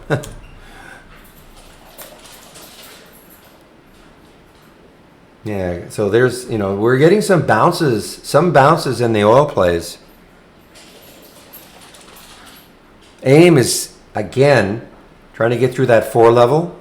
Yeah, so there's, we're getting some bounces in the oil plays. AIM is, again, trying to get through that 4 level.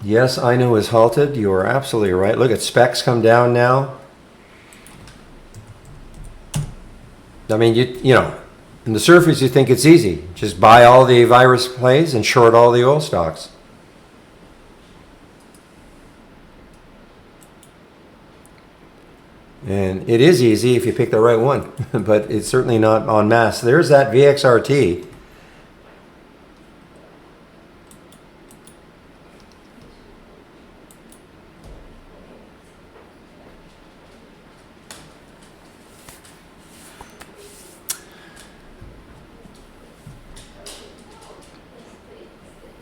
Yes, INO is halted. You are absolutely right. Look at specs come down now. I mean, in the surface you think it's easy. Just buy all the virus plays and short all the oil stocks. And it is easy if you pick the right one, but it's certainly not en masse. There's that VXRT.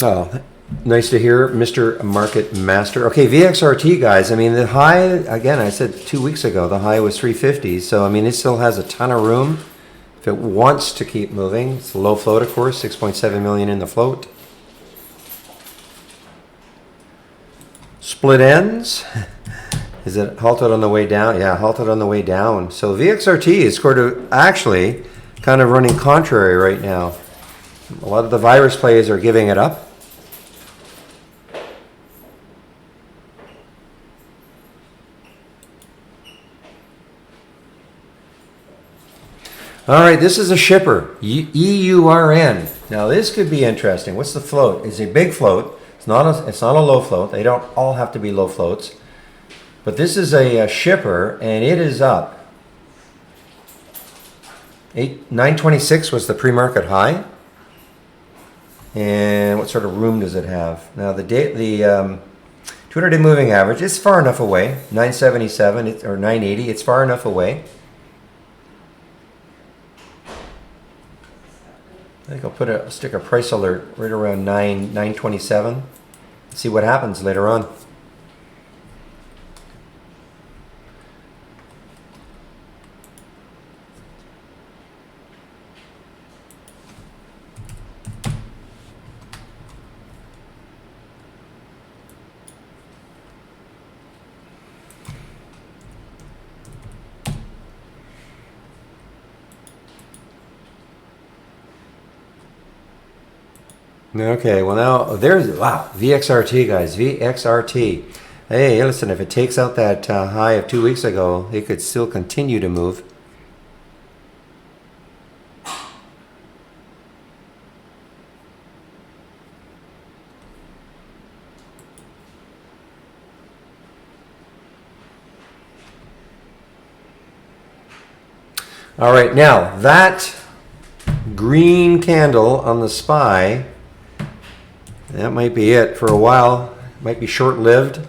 Oh, nice to hear, Mr. Market Master. Okay, VXRT, guys. I mean, the high, again, I said 2 weeks ago, the high was 350. So, I mean, it still has a ton of room if it wants to keep moving. It's a low float, of course, 6.7 million in the float. Split ends. Is it halted on the way down? Yeah, halted on the way down. So VXRT is sort of actually kind of running contrary right now. A lot of the virus plays are giving it up. All right, this is a shipper, EURN. Now this could be interesting. What's the float? It's a big float. It's not a low float. They don't all have to be low floats. But this is a shipper, and it is up. 926 was the pre-market high. And what sort of room does it have? Now the 200-day moving average is far enough away. 977 or 980. It's far enough away. I think I'll stick a price alert right around 927. See what happens later on. Okay, well now there's, wow, VXRT, guys, VXRT. Hey, listen, if it takes out that high of 2 weeks ago, it could still continue to move. All right, now that green candle on the SPY, that might be it for a while. It might be short-lived.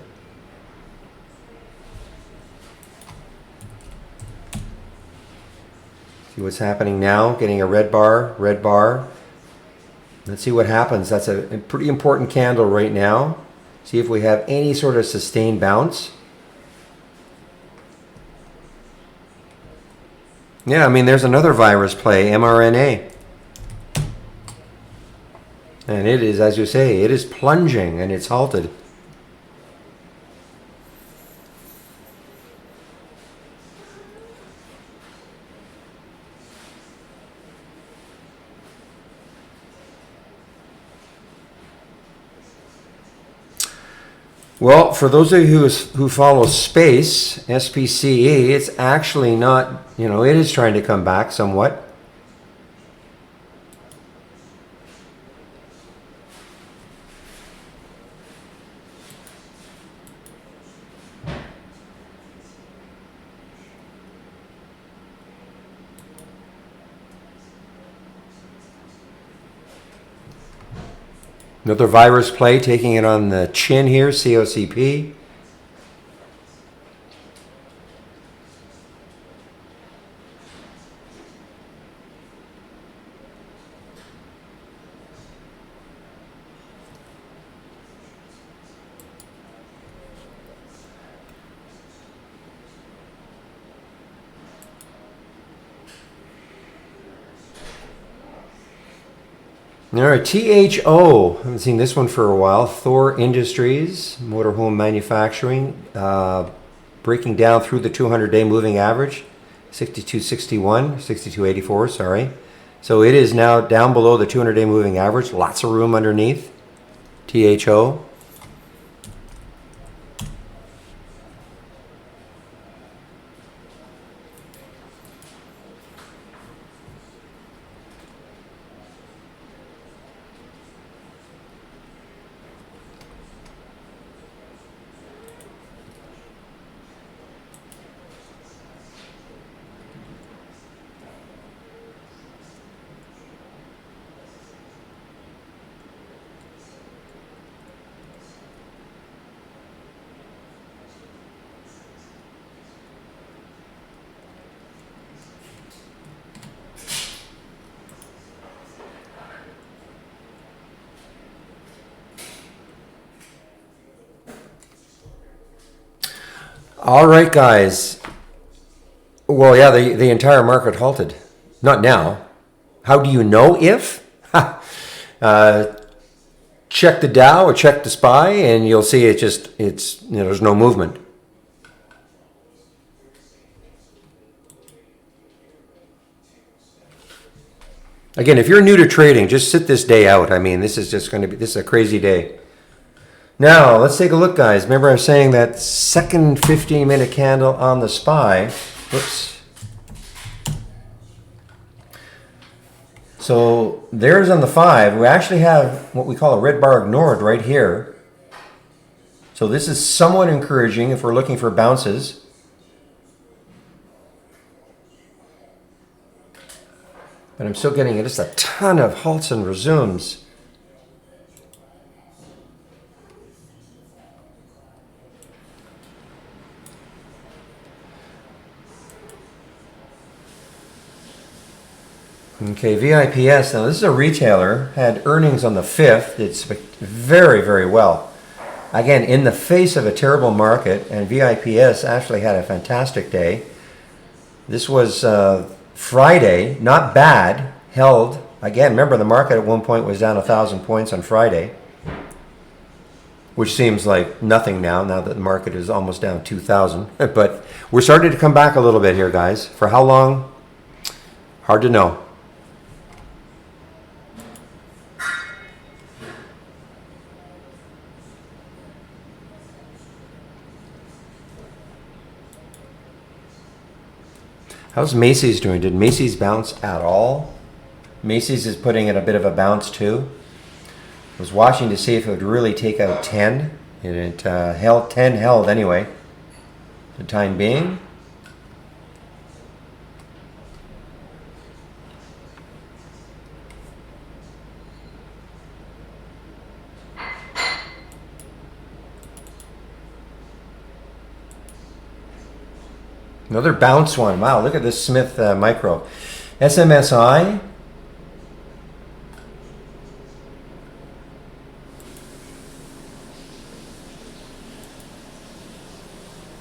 See what's happening now, getting a red bar, red bar. Let's see what happens. That's a pretty important candle right now. See if we have any sort of sustained bounce. Yeah, I mean, there's another virus play, mRNA. And it is, as you say, it is plunging and it's halted. Well, for those of you who follow SPACE, SPCE, it's actually not, it is trying to come back somewhat. Another virus play, taking it on the chin here, COCP. All right, THO. I haven't seen this one for a while. Thor Industries, motorhome manufacturing, breaking down through the 200-day moving average, 62.61, 62.84, sorry. So it is now down below the 200-day moving average. Lots of room underneath. THO. All right, guys. Well, yeah, the entire market halted. Not now. How do you know if? Check the Dow or check the SPY, and you'll see it's there's no movement. Again, if you're new to trading, just sit this day out. I mean, this is a crazy day. Now, let's take a look, guys. Remember I was saying that second 15-minute candle on the SPY. Whoops. So there's on the 5. We actually have what we call a red bar ignored right here. So this is somewhat encouraging if we're looking for bounces. But I'm still getting just a ton of halts and resumes. Okay, VIPS, now this is a retailer, had earnings on the 5th. It's very, very well. Again, in the face of a terrible market, and VIPS actually had a fantastic day. This was Friday, not bad, held. Again, remember the market at one point was down 1,000 points on Friday, which seems like nothing now that the market is almost down 2,000. But we're starting to come back a little bit here, guys. For how long? Hard to know. How's Macy's doing? Did Macy's bounce at all? Macy's is putting in a bit of a bounce too. I was watching to see if it would really take out 10. And it held 10 held anyway. For the time being. Another bounce one. Wow, look at this Smith Micro. SMSI.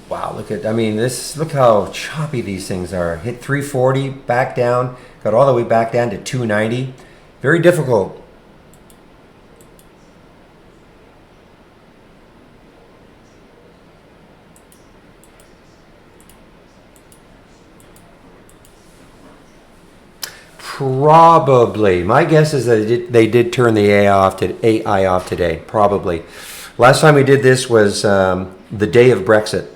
Wow, look how choppy these things are. Hit 340, back down, got all the way back down to 290. Very difficult. Probably. My guess is that they did turn the AI off today. Probably. Last time we did this was the day of Brexit.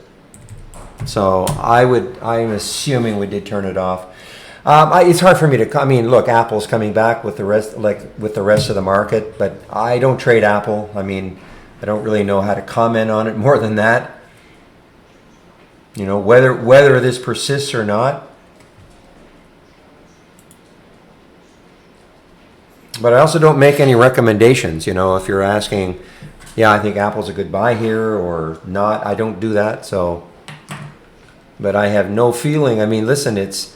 So I'm assuming we did turn it off. It's hard for me to. I mean, look, Apple's coming back with the rest of the market, but I don't trade Apple. I mean, I don't really know how to comment on it more than that. You know, whether this persists or not. But I also don't make any recommendations. You know, if you're asking, yeah, I think Apple's a good buy here or not, I don't do that. So, but I have no feeling. I mean, listen, if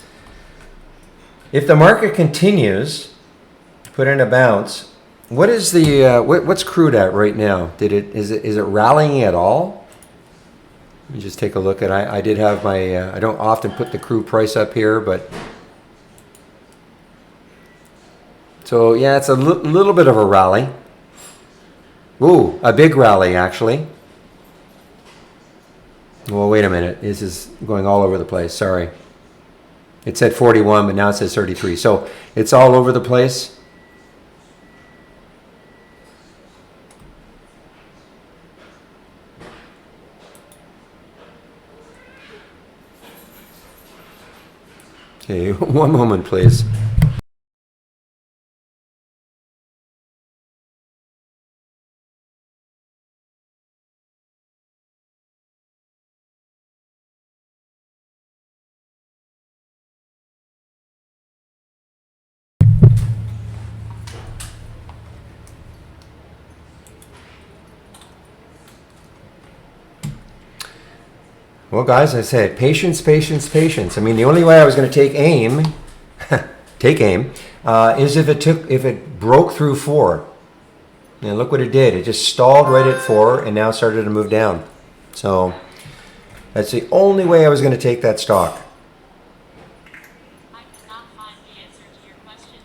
the market continues to put in a bounce, what is what's crude at right now? Is it rallying at all? Let me just take a look at. I did have my. I don't often put the crude price up here, but. So yeah, it's a little bit of a rally. Ooh, a big rally actually. Well, wait a minute. This is going all over the place. Sorry. It said 41, but now it says 33. So it's all over the place. Okay, one moment, please. Well, guys, I said patience, patience, patience. I mean, the only way I was going to take aim, is if it broke through 4. And look what it did. It just stalled right at 4 and now started to move down. So that's the only way I was going to take that stock. I cannot find the answer to your question.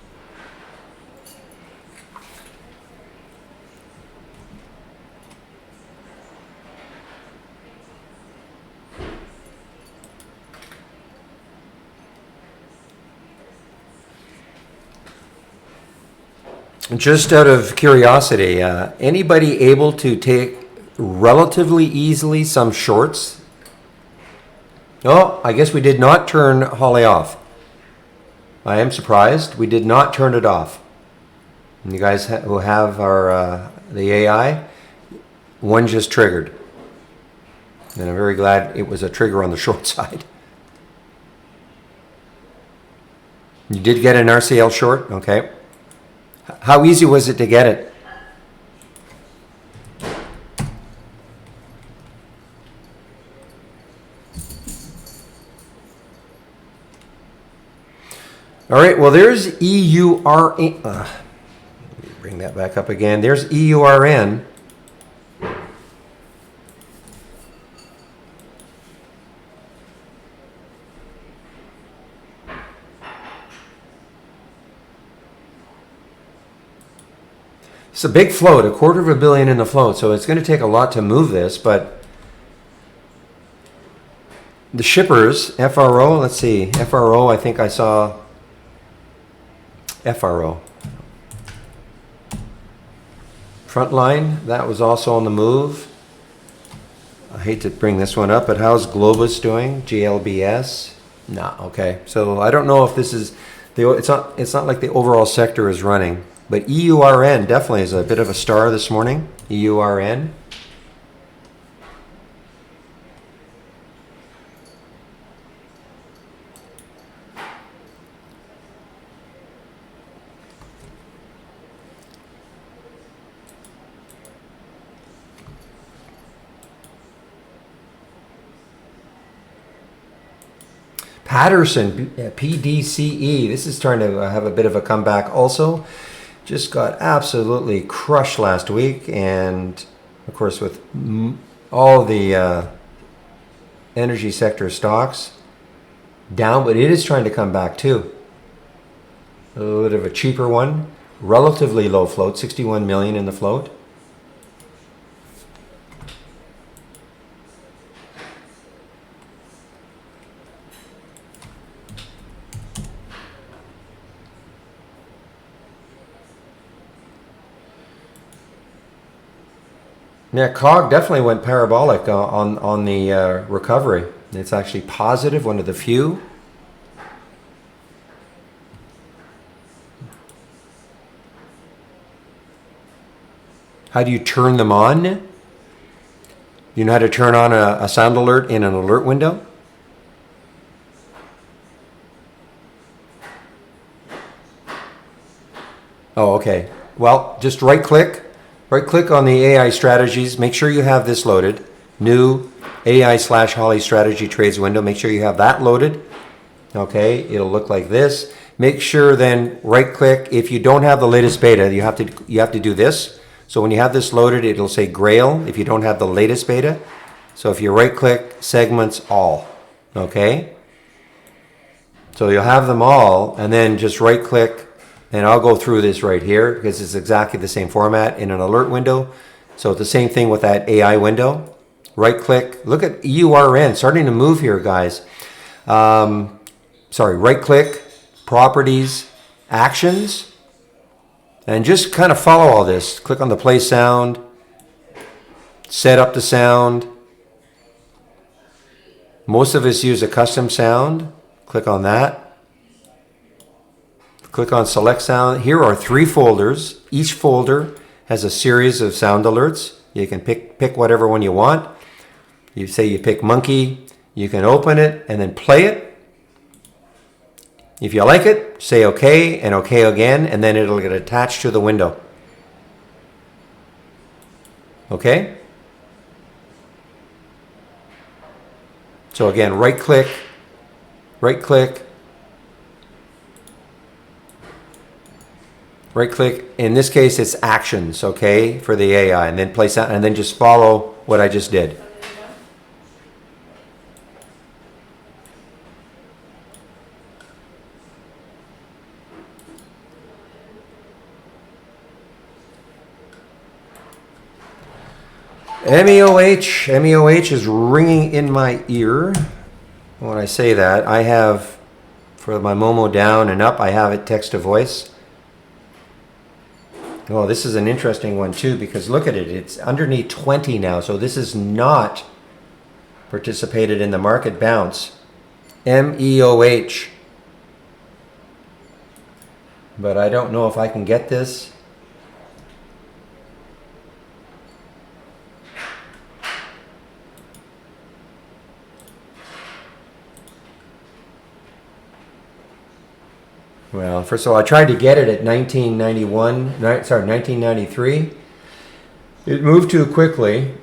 Just out of curiosity, anybody able to take relatively easily some shorts? Oh, I guess we did not turn Holly off. I am surprised. We did not turn it off. And you guys who have our the AI, one just triggered. And I'm very glad it was a trigger on the short side. You did get an RCL short? Okay. How easy was it to get it? All right, well, there's EURN. Bring that back up again. There's EURN. It's a big float, $250 million in the float, so it's going to take a lot to move this, but the shippers, FRO, let's see, FRO, I think I saw FRO. Frontline, that was also on the move. I hate to bring this one up, but how's Globus doing? GLBS? Nah, okay. So I don't know if this is, it's not like the overall sector is running. But EURN definitely is a bit of a star this morning. EURN. Patterson, PDCE. This is trying to have a bit of a comeback also. Just got absolutely crushed last week, and of course with all the energy sector stocks down, but it is trying to come back too. A little bit of a cheaper one, relatively low float, 61 million in the float. Yeah, COG definitely went parabolic on the recovery. It's actually positive, one of the few. How do you turn them on? You know how to turn on a sound alert in an alert window? Oh, okay. Well, just right click on the AI strategies. Make sure you have this loaded. New AI/Holly strategy trades window. Make sure you have that loaded. Okay, it'll look like this. Make sure then right click. If you don't have the latest beta, you have to do this. So when you have this loaded, it'll say Grail if you don't have the latest beta. So if you right click, segments all. Okay. So you'll have them all, and then just right click And I'll go through this right here because it's exactly the same format in an alert window. So it's the same thing with that AI window. Right click, look at EURN, starting to move here, guys. Sorry, right click, properties, actions, and just kind of follow all this. Click on the play sound, set up the sound. Most of us use a custom sound. Click on that. Click on select sound. Here are 3 folders. Each folder has a series of sound alerts. You can pick whatever one you want. You say you pick monkey. You can open it and then play it. If you like it, say okay and okay again, and then it'll get attached to the window. Okay? So again, right click. Right click. Right click, in this case it's actions, okay, for the AI, and then place that, and then just follow what I just did. MEOH is ringing in my ear. When I say that, I have, for my Momo down and up, I have it text to voice. Oh, this is an interesting one too, because look at it. It's underneath 20 now. So this is not participated in the market bounce. MEOH. But I don't know if I can get this. Well, first of all, I tried to get it at 1993. It moved too quickly.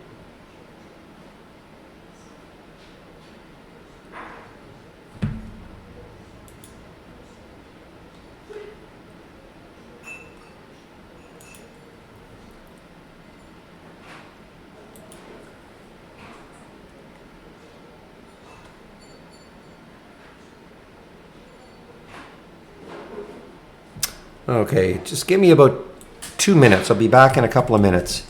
Okay, just give me about 2 minutes. I'll be back in a couple of minutes.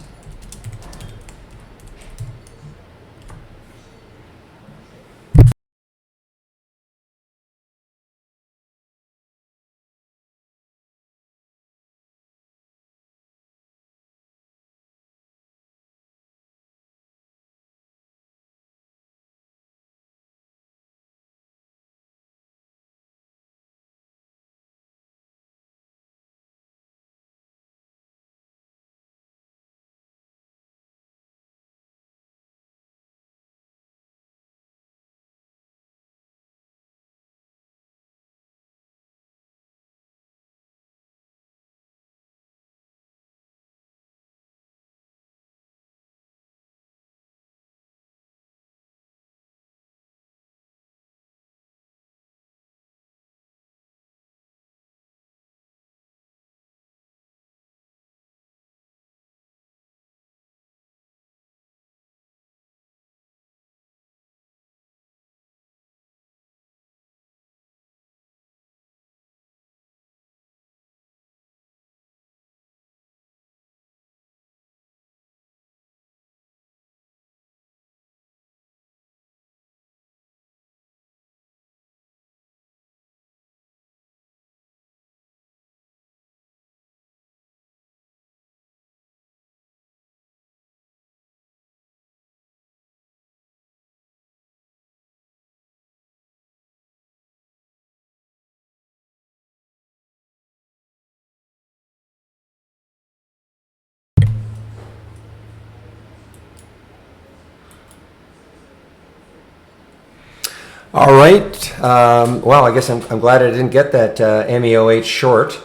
All right. Well, I guess I'm glad I didn't get that MEOH short.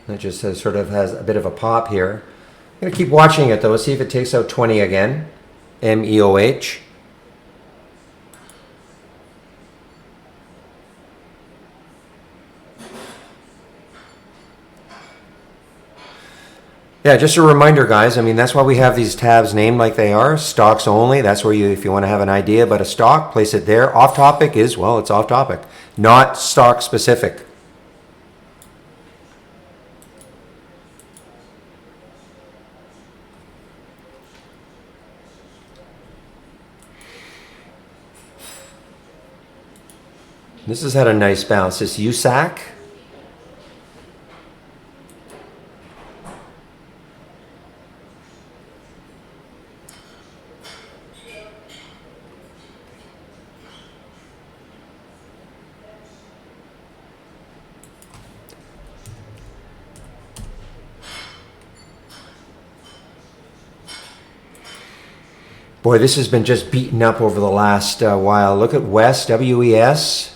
It just sort of has a bit of a pop here. I'm going to keep watching it, though, see if it takes out 20 again. MEOH. Yeah, just a reminder, guys. I mean, that's why we have these tabs named like they are. Stocks only. That's where you, if you want to have an idea about a stock, place it there. Off topic is, well, it's off topic, not stock specific. This has had a nice bounce. This USAC. Boy, this has been just beaten up over the last while. Look at West, WES.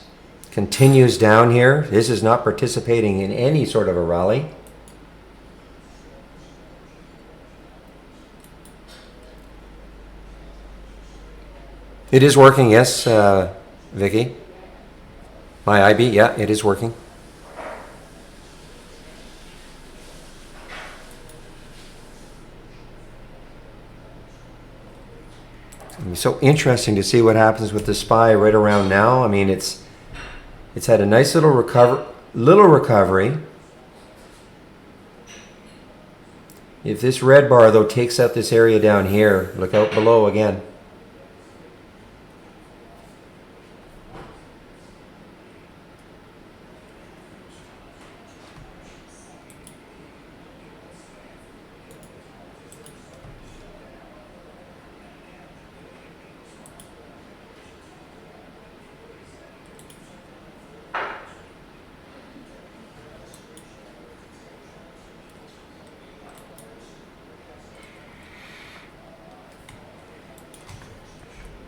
Continues down here. This is not participating in any sort of a rally. It is working, yes, Vicky. My IB, yeah, it is working. It's so interesting to see what happens with the SPY right around now. I mean, it's had a nice little recovery. If this red bar though takes out this area down here, look out below again.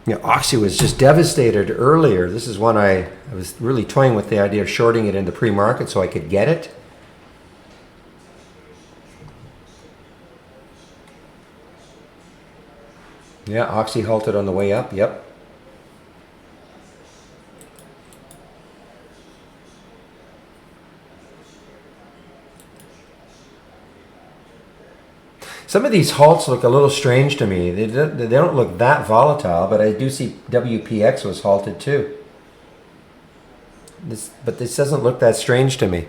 Yeah, Oxy was just devastated earlier. This is one I was really toying with the idea of shorting it in the pre-market so I could get it. Yeah, Oxy halted on the way up, yep. Some of these halts look a little strange to me. They don't look that volatile, but I do see WPX was halted too. But this doesn't look that strange to me.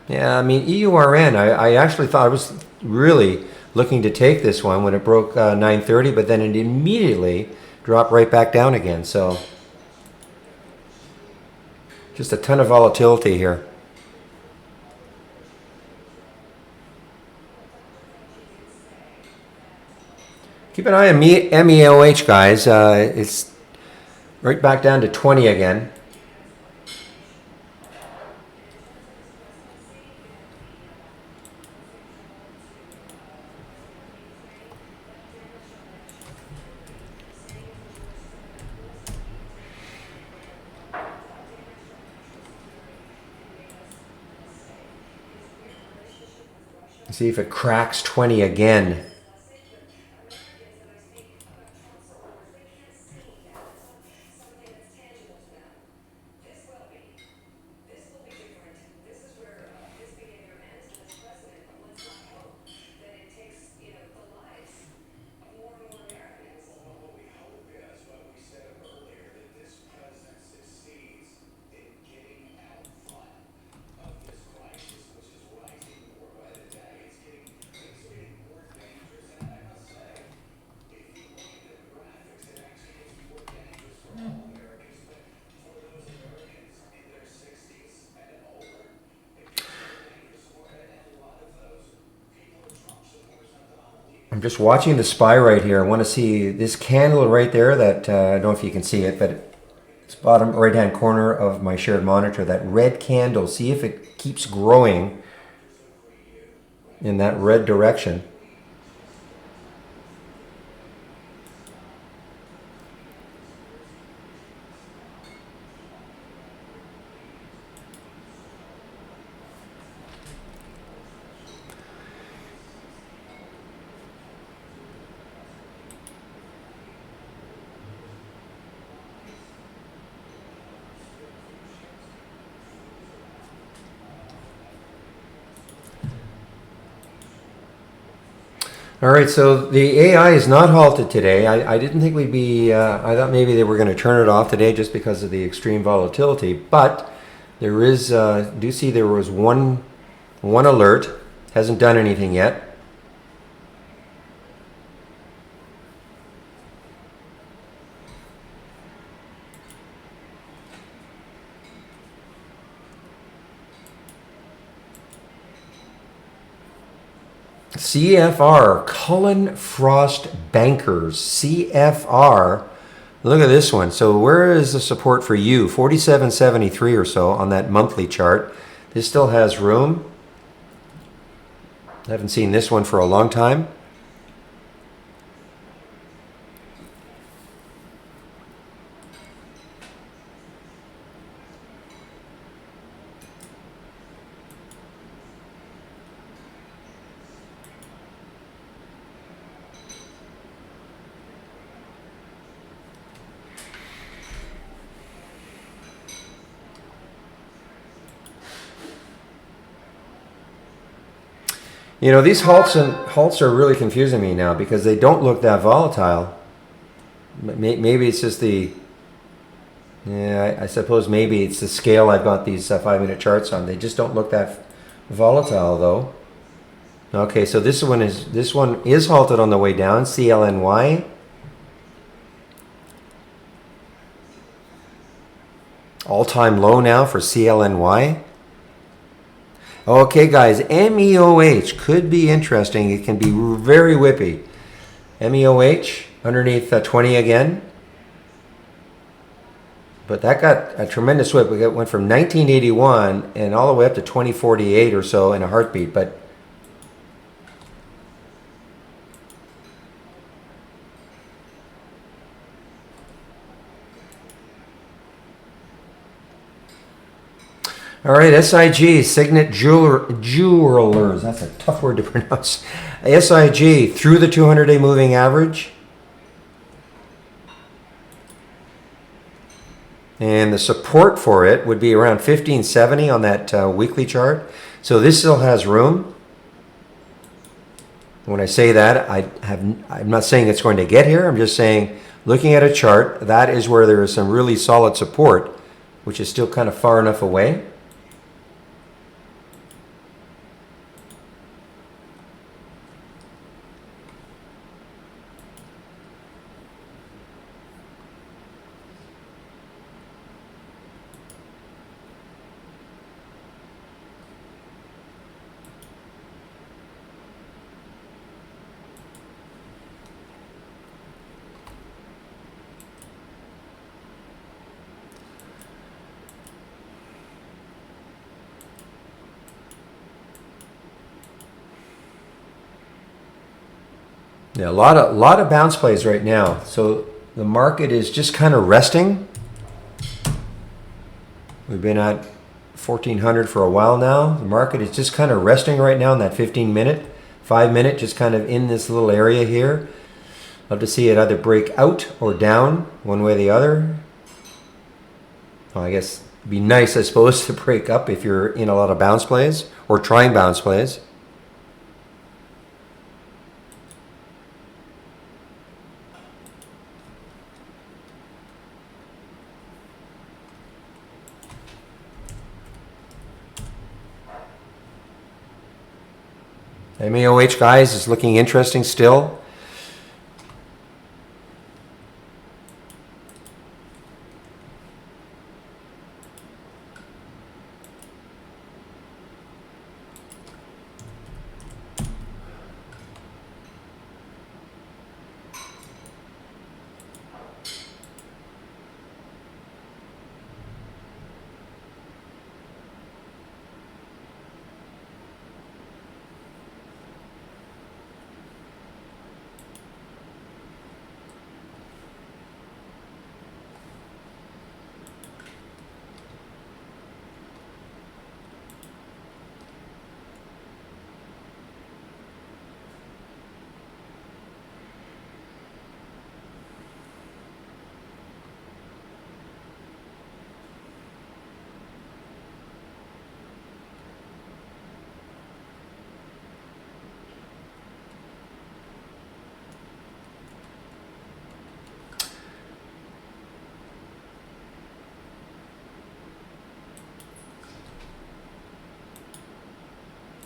Yeah, I mean, EURN, I actually thought I was really looking to take this one when it broke 930, but then it immediately dropped right back down again. So just a ton of volatility here. Keep an eye on MEOH, guys. It's right back down to 20 again. See if it cracks 20 again. I'm just watching the SPY right here. I want to see this candle right there that, I don't know if you can see it, but it's bottom right-hand corner of my shared monitor. That red candle, see if it keeps growing in that red direction. All right, so the AI is not halted today. I didn't think we'd be, I thought maybe they were going to turn it off today just because of the extreme volatility, but there is, do see there was one alert, hasn't done anything yet. CFR, Cullen Frost Bankers, CFR. Look at this one. So where is the support for you? 47.73 or so on that monthly chart. This still has room. I haven't seen this one for a long time. You know, these halts are really confusing me now because they don't look that volatile. Maybe it's just the, yeah, I suppose maybe it's the scale I've got these 5-minute charts on. They just don't look that volatile though. Okay, so this one is halted on the way down, CLNY. All-time low now for CLNY. Okay, guys, MEOH could be interesting. It can be very whippy. MEOH underneath 20 again. But that got a tremendous whip. Went from 1981 and all the way up to 2048 or so in a heartbeat. But all right, SIG, Signet Jewelers. That's a tough word to pronounce. SIG through the 200-day moving average. And the support for it would be around 1570 on that weekly chart. So this still has room. When I say that, I'm not saying it's going to get here. I'm just saying, looking at a chart, that is where there is some really solid support, which is still kind of far enough away. Yeah, a lot of bounce plays right now. So the market is just kind of resting. We've been at 1400 for a while now. The market is just kind of resting right now in that 15-minute, 5-minute, just kind of in this little area here. Love to see it either break out or down, one way or the other. Well, I guess it'd be nice, I suppose, to break up if you're in a lot of bounce plays or trying bounce plays. MEOH, guys, is looking interesting still.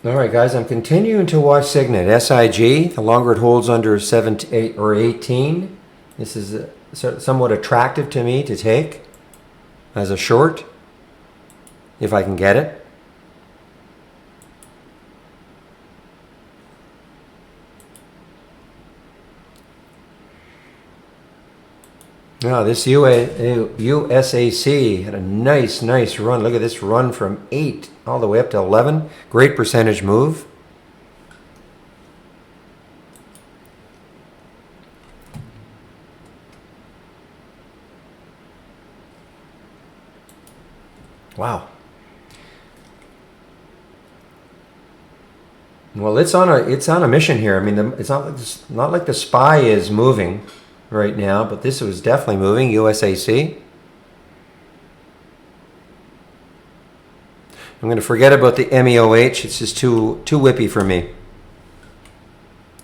All right, guys, I'm continuing to watch Signet, SIG. The longer it holds under 7 to 8 or 18, this is somewhat attractive to me to take as a short, if I can get it. Now, this USAC had a nice run. Look at this run from 8 all the way up to 11. Great percentage move. Wow. Well, it's on a mission here. I mean, it's not like the SPY is moving right now, but this was definitely moving. USAC. I'm going to forget about the MEOH. It's just too whippy for me.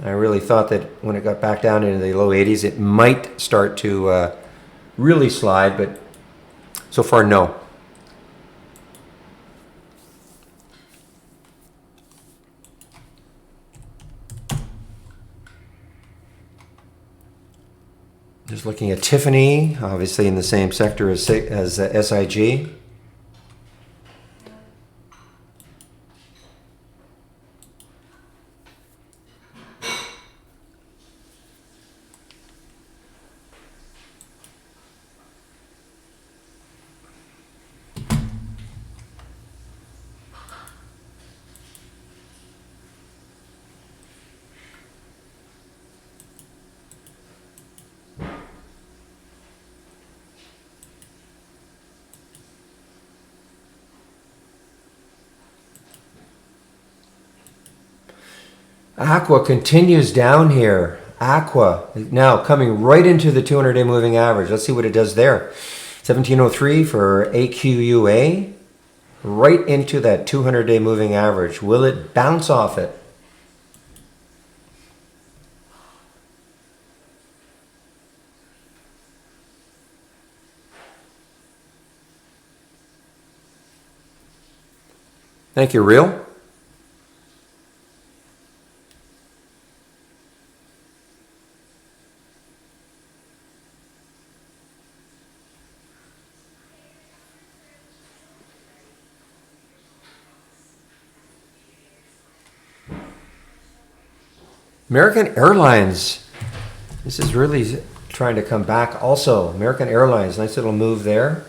I really thought that when it got back down into the low 80s, it might start to really slide, but so far, no. Just looking at Tiffany, obviously in the same sector as SIG. Aqua continues down here. Aqua now coming right into the 200-day moving average. Let's see what it does there. 1703 for AQUA. Right into that 200-day moving average. Will it bounce off it? Thank you, Real. American Airlines. This is really trying to come back also. American Airlines, nice little move there.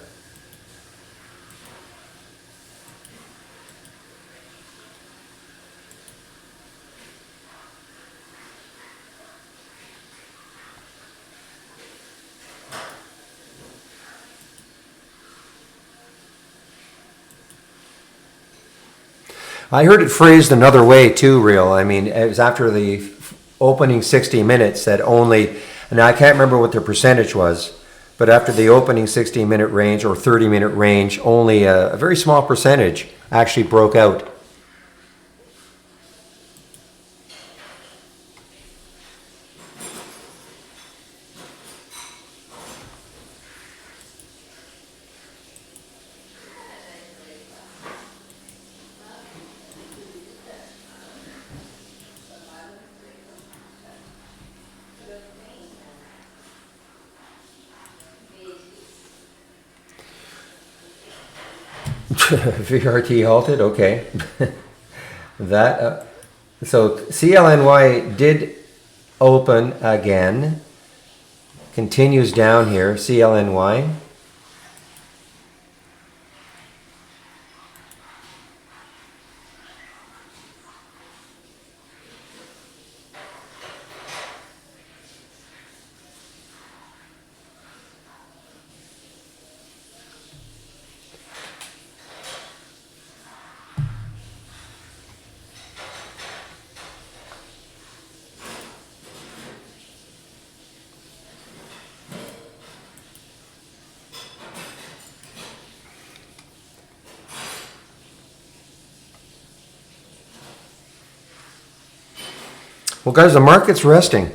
I heard it phrased another way too, Real. I mean, it was after the opening 60 minutes that only, and I can't remember what the percentage was, but after the opening 60-minute range or 30-minute range, only a very small percentage actually broke out. VRT halted, okay. That so CLNY did open again. Continues down here. CLNY. Well, guys, the market's resting.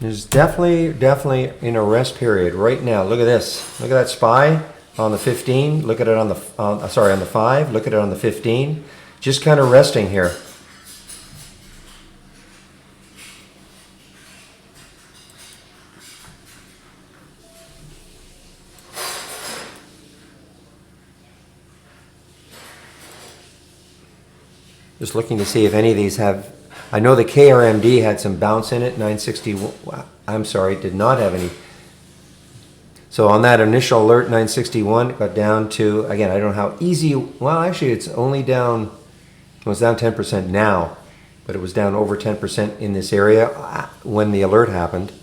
There's definitely in a rest period right now. Look at this. Look at that SPY on the 15. Look at it on the on the 5. Look at it on the 15. Just kind of resting here. Just looking to see if any of these have. I know the KRMD had some bounce in it. 960. I'm sorry, did not have any. So on that initial alert 961, it got down to, again, I don't know how easy, well, actually it's only down, it was down 10% now, but it was down over 10% in this area when the alert happened.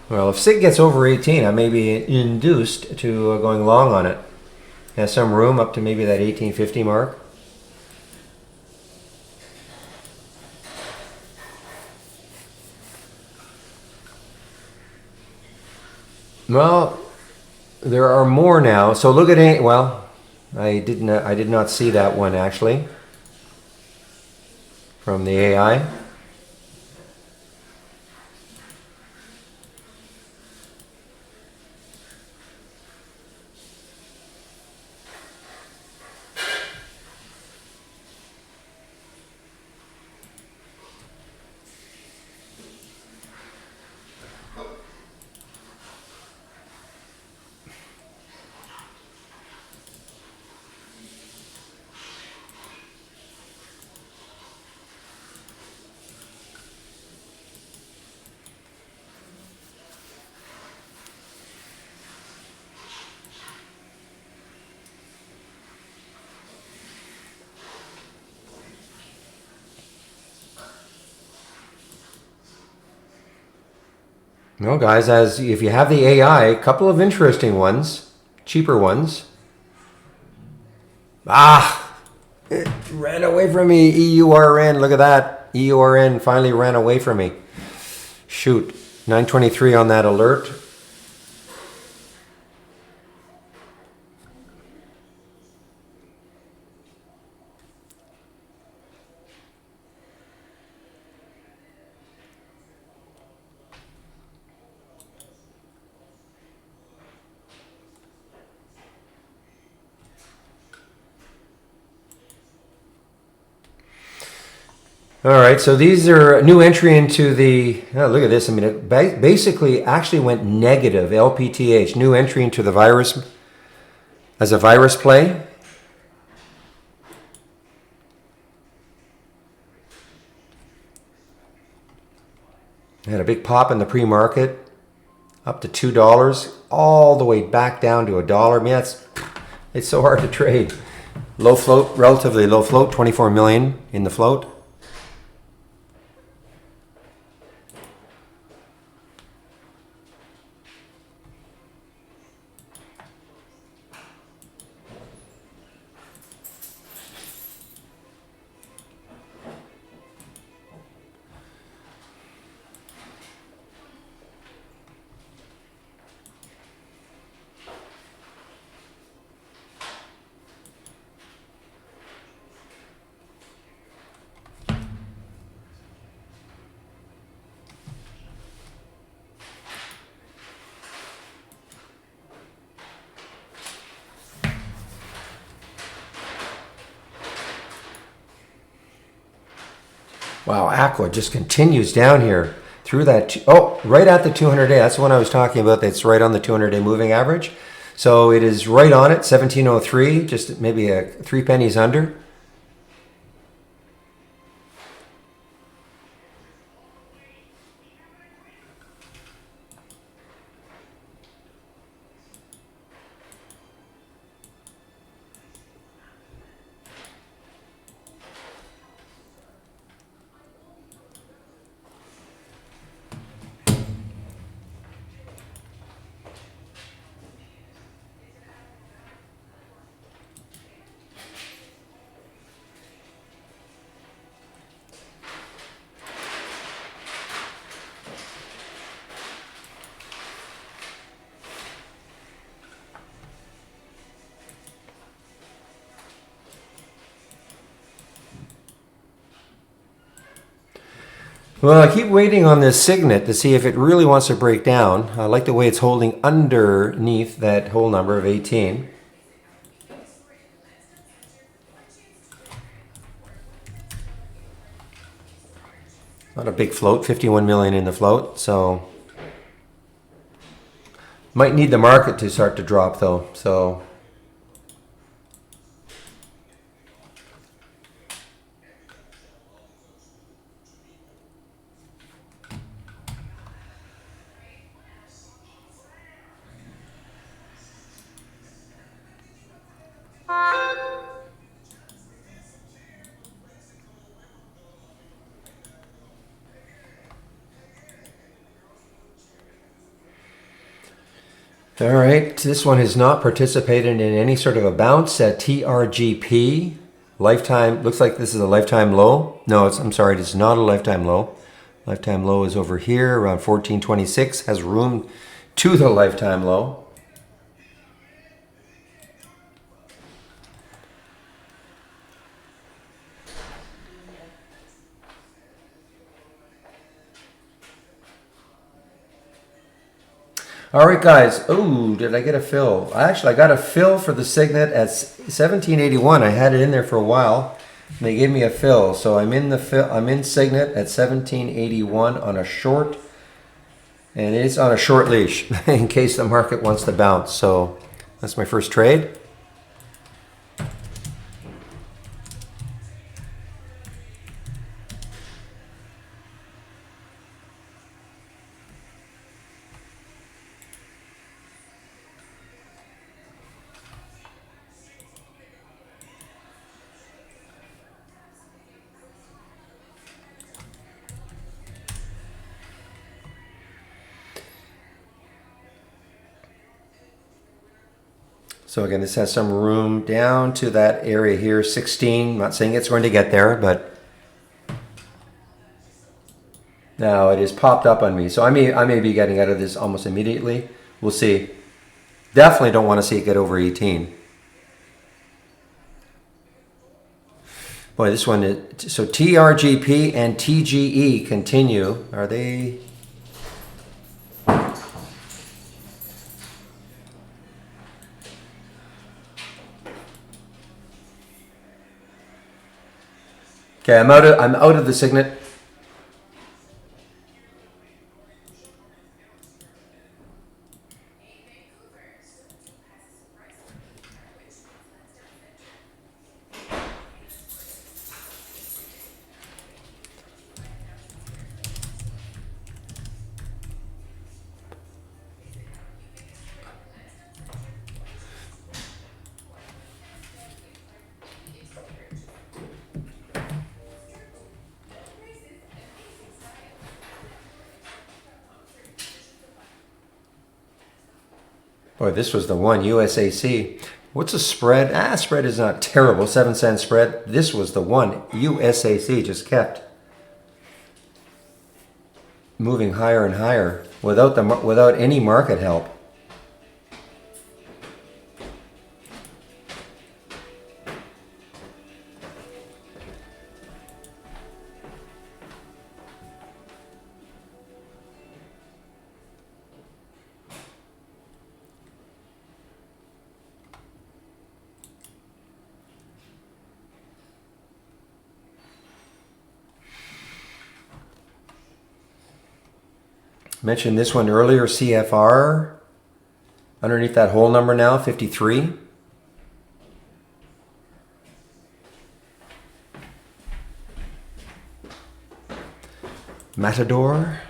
Well, if SIG gets over 18, I may be induced to going long on it. Has some room up to maybe that 1850 mark. Well, there are more now. So look at it. Well, I did not see that one actually from the AI. No, guys, as if you have the AI, a couple of interesting ones, cheaper ones. Ah, it ran away from me. EURN, look at that. EURN finally ran away from me. Shoot, 923 on that alert. All right, so these are a new entry into the, oh, look at this. I mean, it basically actually went negative, LPTH, new entry into the virus as a virus play. Had a big pop in the pre-market, up to $2, all the way back down to $1. I mean, it's so hard to trade. Low float, relatively low float, 24 million in the float. Wow, Aqua just continues down here through that. Oh, right at the 200-day. That's the one I was talking about. That's right on the 200-day moving average. So it is right on it, 1703, just maybe 3 pennies under. Well, I keep waiting on this signet to see if it really wants to break down. I like the way it's holding underneath that whole number of 18. Not a big float, 51 million in the float, so might need the market to start to drop though. So all right, this one has not participated in any sort of a bounce at TRGP. Lifetime, looks like this is a lifetime low. No, I'm sorry, it's not a lifetime low. Lifetime low is over here around 1426, has room to the lifetime low. All right, guys. Oh, did I get a fill? Actually, I got a fill for the signet at 1781. I had it in there for a while. And they gave me a fill, so I'm in the fill. I'm in signet at 1781 on a short, and it's on a short leash in case the market wants to bounce. So that's my first trade. So again, this has some room down to that area here, 16. I'm not saying it's going to get there, but now it has popped up on me. So I may be getting out of this almost immediately. We'll see. Definitely don't want to see it get over 18. Boy, this one is, so TRGP and TGE continue. Are they? Okay, I'm out of the signet. Boy, this was the one, USAC. What's the spread? Spread is not terrible, 7-cent spread. This was the one, USAC just kept moving higher and higher without any market help. Mentioned this one earlier, CFR. Underneath that whole number now, 53. Matador.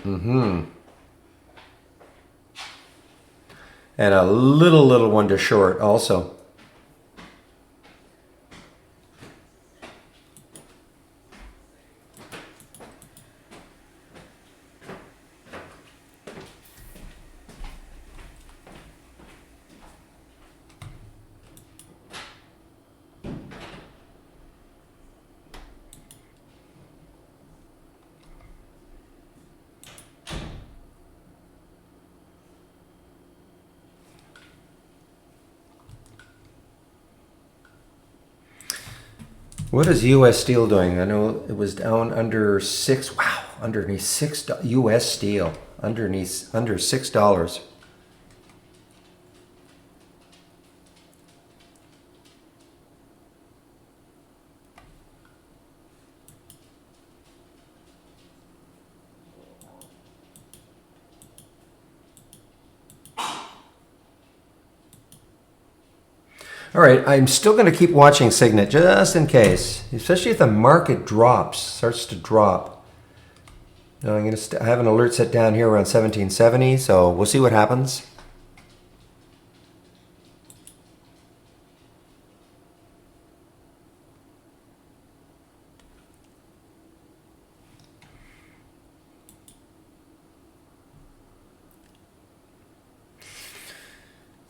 And a little one to short also. What is U.S. Steel doing? I know it was down under 6. Wow, underneath U.S. Steel underneath under $6. All right, I'm still going to keep watching Signet just in case, especially if the market starts to drop. Now I'm going to have an alert set down here around 1770, so we'll see what happens.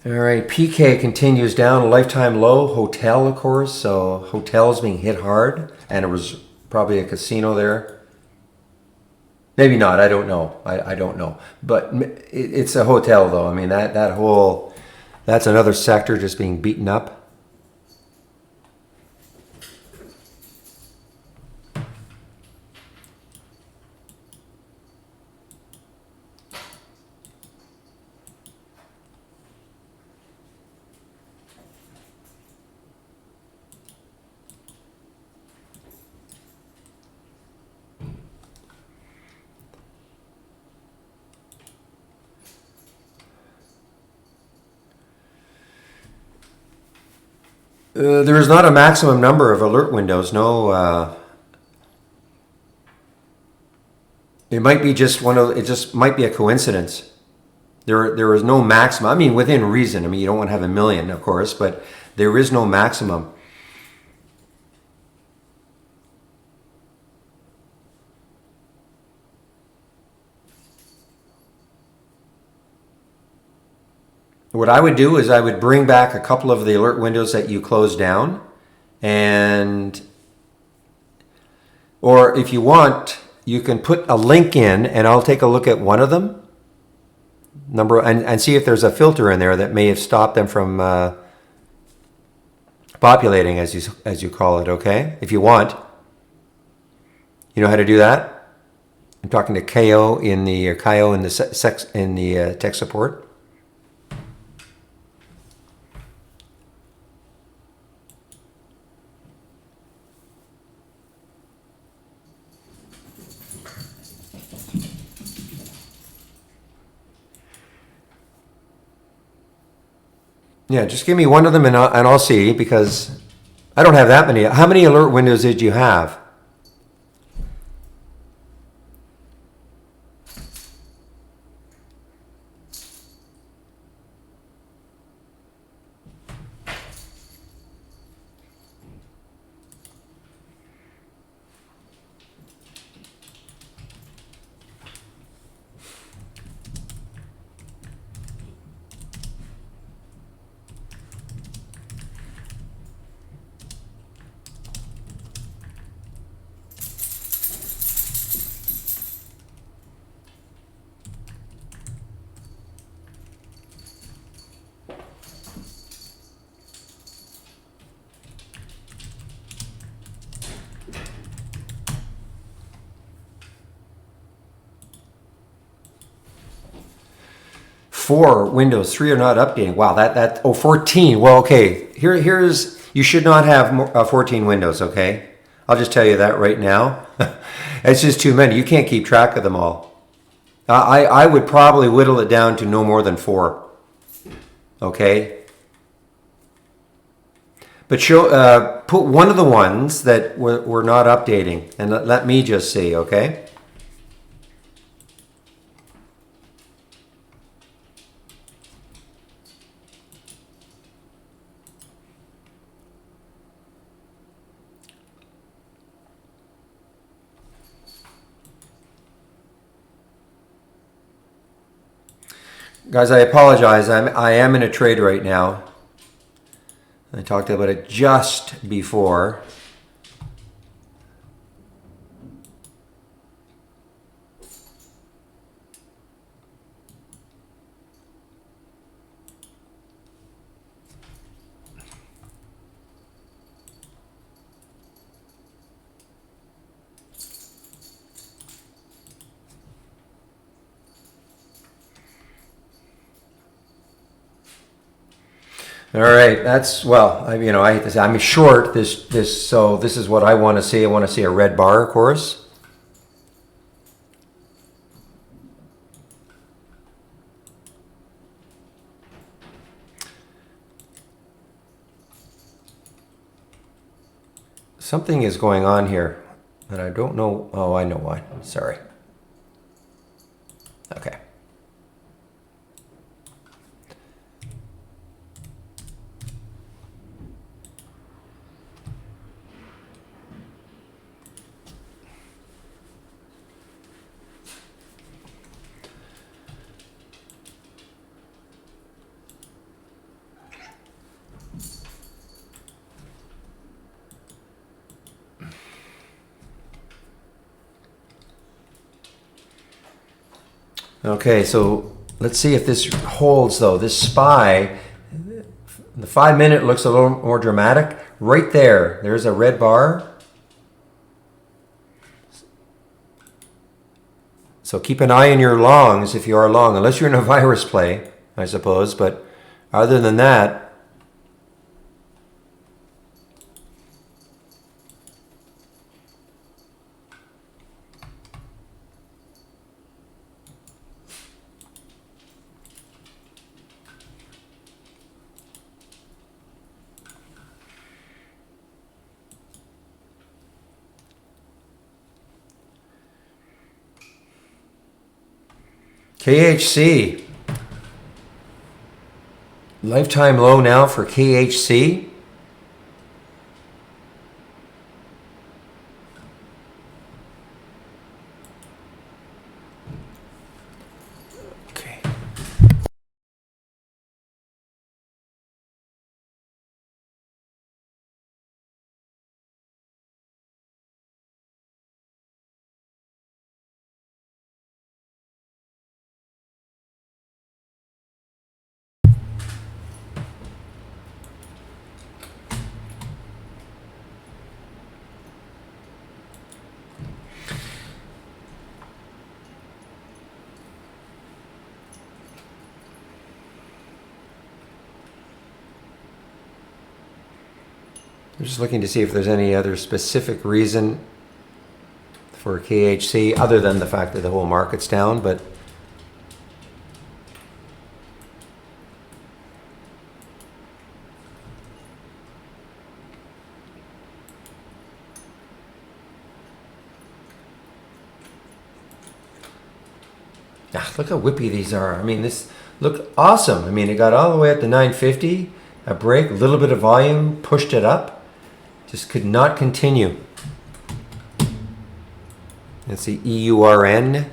All right, PK continues down, a lifetime low. Hotel, of course, so hotel's being hit hard, and it was probably a casino there. Maybe not. I don't know. I don't know. But it's a hotel, though. I mean, that's another sector just being beaten up. There is not a maximum number of alert windows. No, it might be just it just might be a coincidence. There is no maximum. I mean, within reason. I mean, you don't want to have a million, of course, but there is no maximum. What I would do is I would bring back a couple of the alert windows that you closed down, or if you want, you can put a link in and I'll take a look at one of them, and see if there's a filter in there that may have stopped them from populating, as you call it. Okay, if you want, you know how to do that. I'm talking to Ko in the tech support. Yeah, just give me one of them and I'll see, because I don't have that many. How many alert windows did you have? Four windows, 3 are not updating. Wow, 14. Well, okay, here's, you should not have 14 windows, okay? I'll just tell you that right now. It's just too many. You can't keep track of them all. I would probably whittle it down to no more than 4, okay? But put one of the ones that were not updating, and let me just see, okay? Guys, I apologize. I am in a trade right now. I talked about it just before. All right, that's, well, I hate to say, I'm short so this is what I want to see. I want to see a red bar, of course. Something is going on here, and I don't know. Oh, I know why. Sorry. Okay. Okay, so let's see if this holds though. This SPY, the 5 minute looks a little more dramatic. Right there, there's a red bar. So keep an eye on your longs if you are long, unless you're in a virus play, I suppose. But other than that, KHC. Lifetime low now for KHC. Okay. I'm just looking to see if there's any other specific reason for KHC other than the fact that the whole market's down, but look how whippy these are. I mean, this look awesome. I mean, it got all the way up to 950, a break, a little bit of volume, pushed it up. Just could not continue. That's the EURN.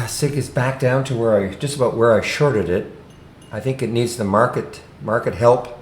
SIG is back down to where just about where I shorted it. I think it needs the market help.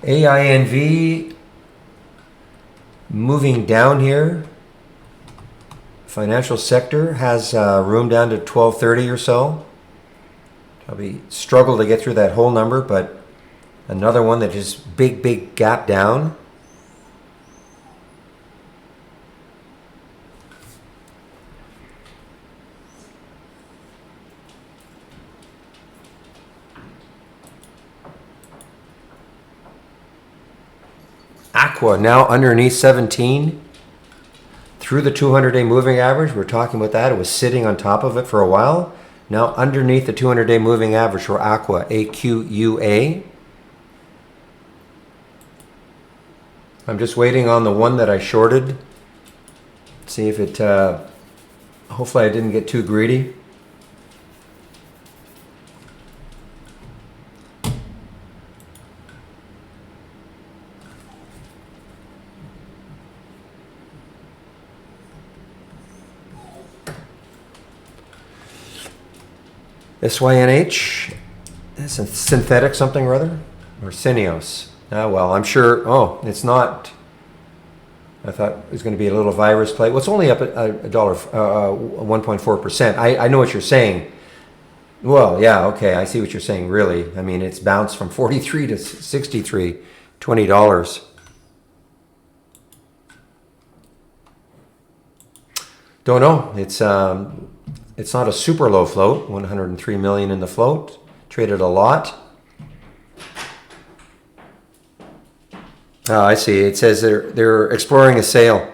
AINV moving down here. Financial sector has room down to 1230 or so. Probably struggle to get through that whole number, but another one that just big gap down. Aqua now underneath 17 through the 200-day moving average. We're talking about that. It was sitting on top of it for a while. Now underneath the 200-day moving average for Aqua, AQUA. I'm just waiting on the one that I shorted. See if it, hopefully I didn't get too greedy. SYNH, it's a synthetic something or other, or Syneos. Ah, well, I'm sure. Oh, it's not. I thought it was going to be a little virus play. Well, it's only up a dollar, 1.4%. I know what you're saying. Well, yeah, okay, I see what you're saying. Really, I mean, it's bounced from 43 to 63, $20. Don't know. It's not a super low float, 103 million in the float, traded a lot. Oh, I see. It says they're exploring a sale.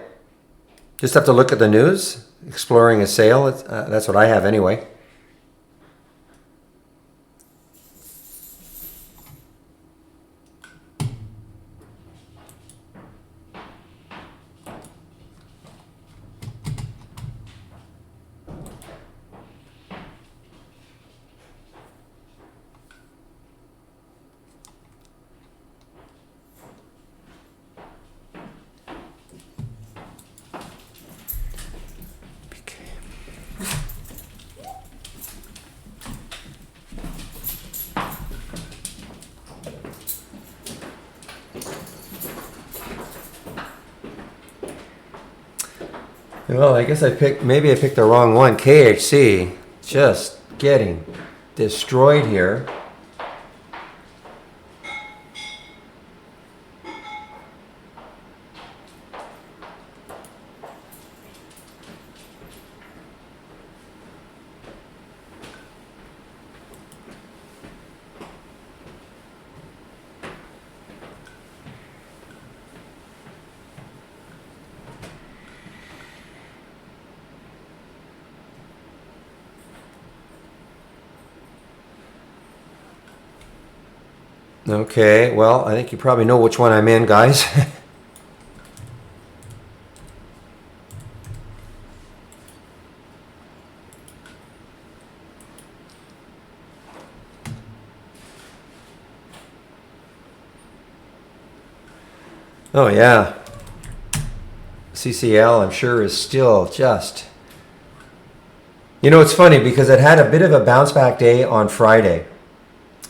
Just have to look at the news. Exploring a sale. That's what I have anyway. Well, I guess maybe I picked the wrong one. KHC, just getting destroyed here. Okay, well, I think you probably know which one I'm in, guys. Oh, yeah. CCL, I'm sure, is still just... You know, it's funny because it had a bit of a bounce back day on Friday.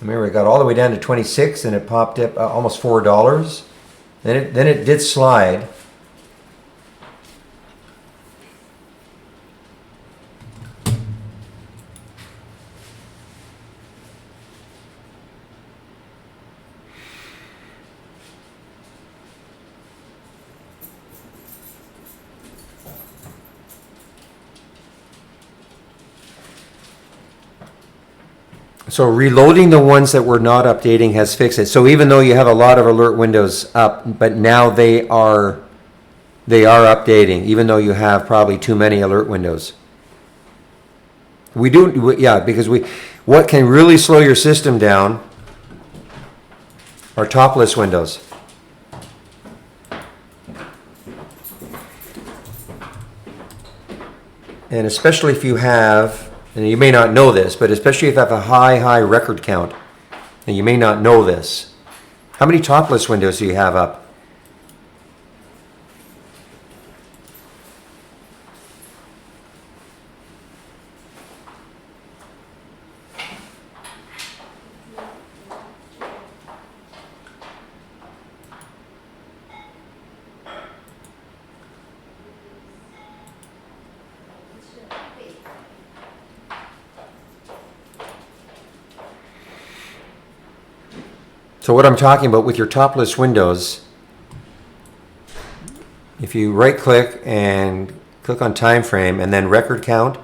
Remember, it got all the way down to 26 and it popped up almost $4. Then it did slide. So reloading the ones that we're not updating has fixed it. So even though you have a lot of alert windows up, but now they are updating, even though you have probably too many alert windows. Yeah, because what can really slow your system down are topless windows. And especially if you have, and you may not know this, but especially if you have a high record count, and you may not know this. How many topless windows do you have up? So what I'm talking about with your topless windows, if you right click and click on time frame and then record count,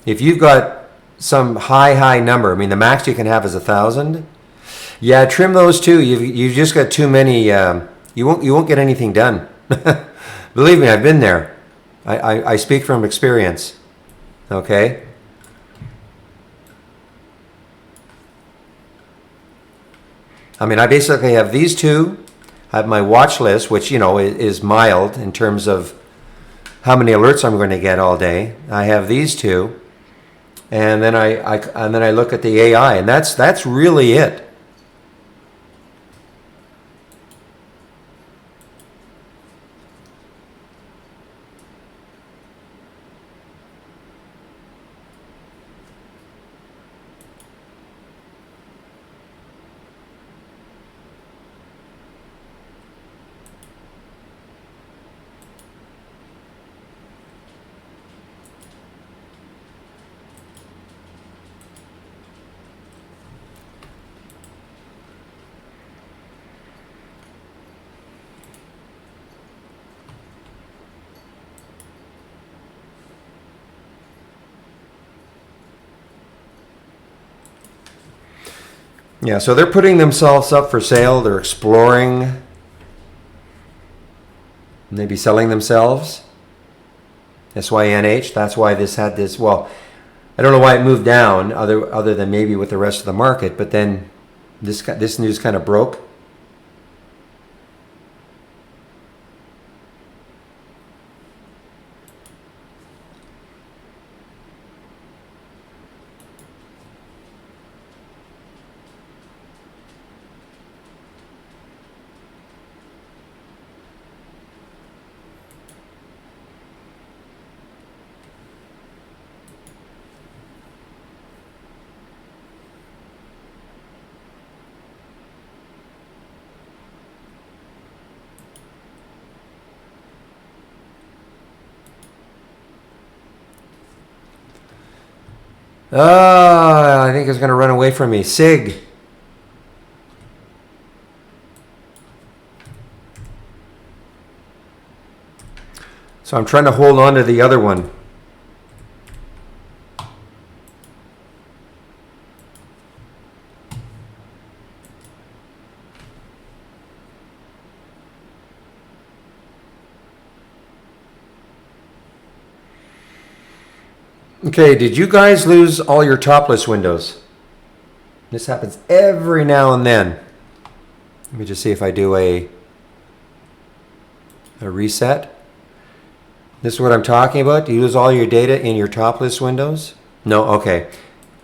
if you've got some high number, I mean the max you can have is 1,000. Yeah, trim those too. You've just got too many. You won't get anything done. Believe me, I've been there. I speak from experience. Okay. I mean, I basically have these two. I have my watch list, which is mild in terms of how many alerts I'm going to get all day. I have these two, and then I look at the AI, and that's really it. Yeah, so they're putting themselves up for sale. They're exploring, maybe selling themselves. SYNH. That's why this had this. Well, I don't know why it moved down, other than maybe with the rest of the market. But then this news kind of broke. I think it's going to run away from me. SIG. So I'm trying to hold on to the other one. Okay, did you guys lose all your topless windows? This happens every now and then. Let me just see if I do a reset. This is what I'm talking about. Do you lose all your data in your topless windows? No? Okay.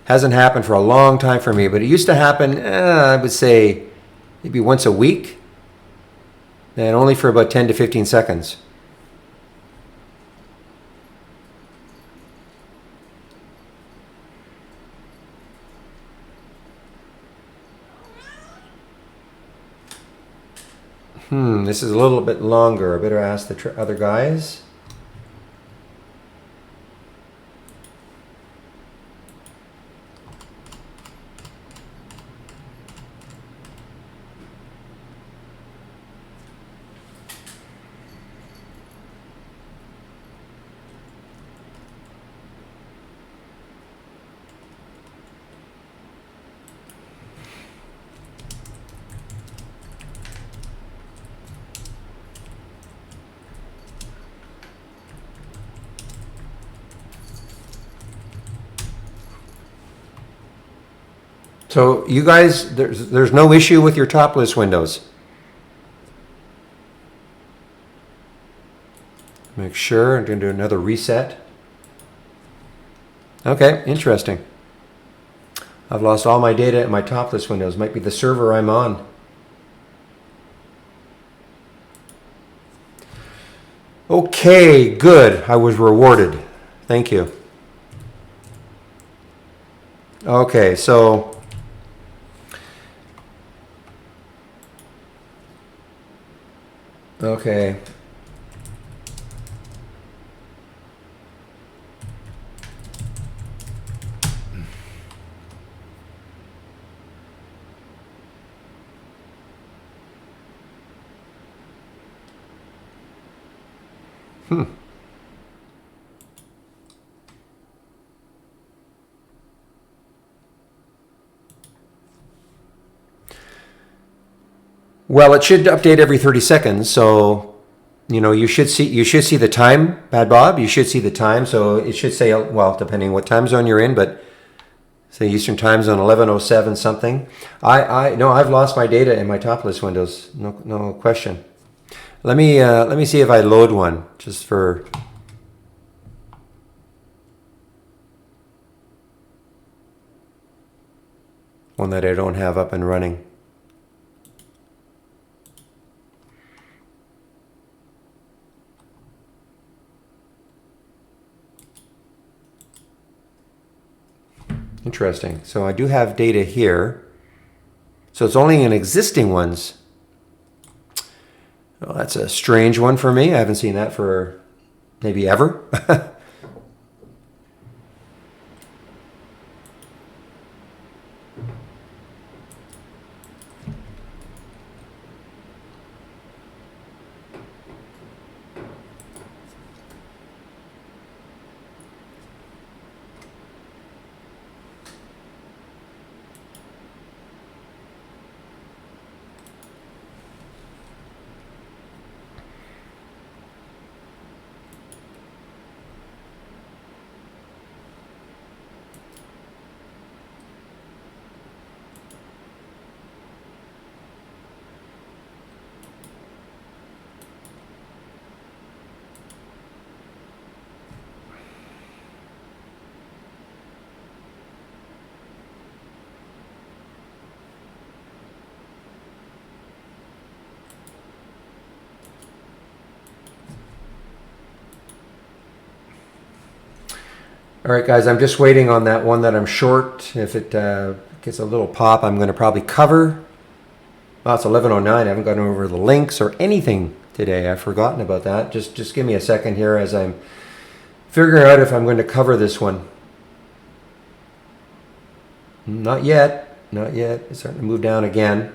Hasn't happened for a long time for me, but it used to happen, I would say, maybe once a week, and only for about 10 to 15 seconds. This is a little bit longer. I better ask the other guys. So you guys, there's no issue with your topless windows. Make sure. I'm going to do another reset. Okay, interesting. I've lost all my data in my topless windows. Might be the server I'm on. Okay, good. I was rewarded. Thank you. Okay, so okay. Well, it should update every 30 seconds, so you should see the time, Bad Bob. You should see the time, so it should say, well, depending what time zone you're in, but say Eastern Time Zone 11:07 something. I no, I've lost my data in my top list windows. No question. Let me see if I load one just for. One that I don't have up and running. Interesting. So I do have data here. So it's only in existing ones. Well, that's a strange one for me. I haven't seen that for maybe ever. All right, guys, I'm just waiting on that one that I'm short. If it gets a little pop, I'm going to probably cover. Well, it's 11:09. I haven't gone over the links or anything today. I've forgotten about that. Just give me a second here as I'm figuring out if I'm going to cover this one. Not yet. Not yet. It's starting to move down again.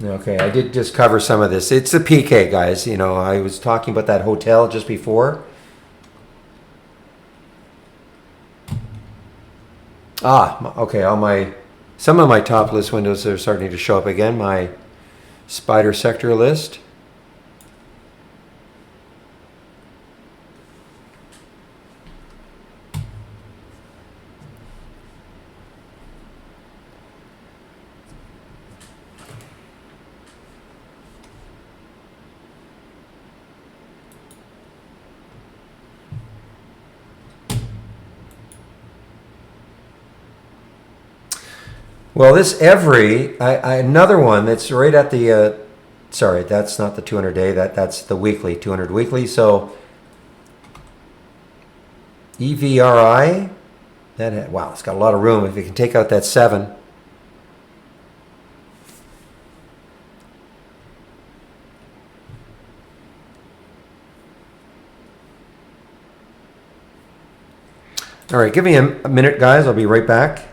Okay, I did just cover some of this. It's the PK, guys. I was talking about that hotel just before. Okay. Some of my top list windows are starting to show up again. My spider sector list. Well, another one that's right at the, sorry, that's not the 200 day, that's the weekly, 200 weekly. So EVRI, wow, it's got a lot of room. If you can take out that 7. All right, give me a minute, guys. I'll be right back.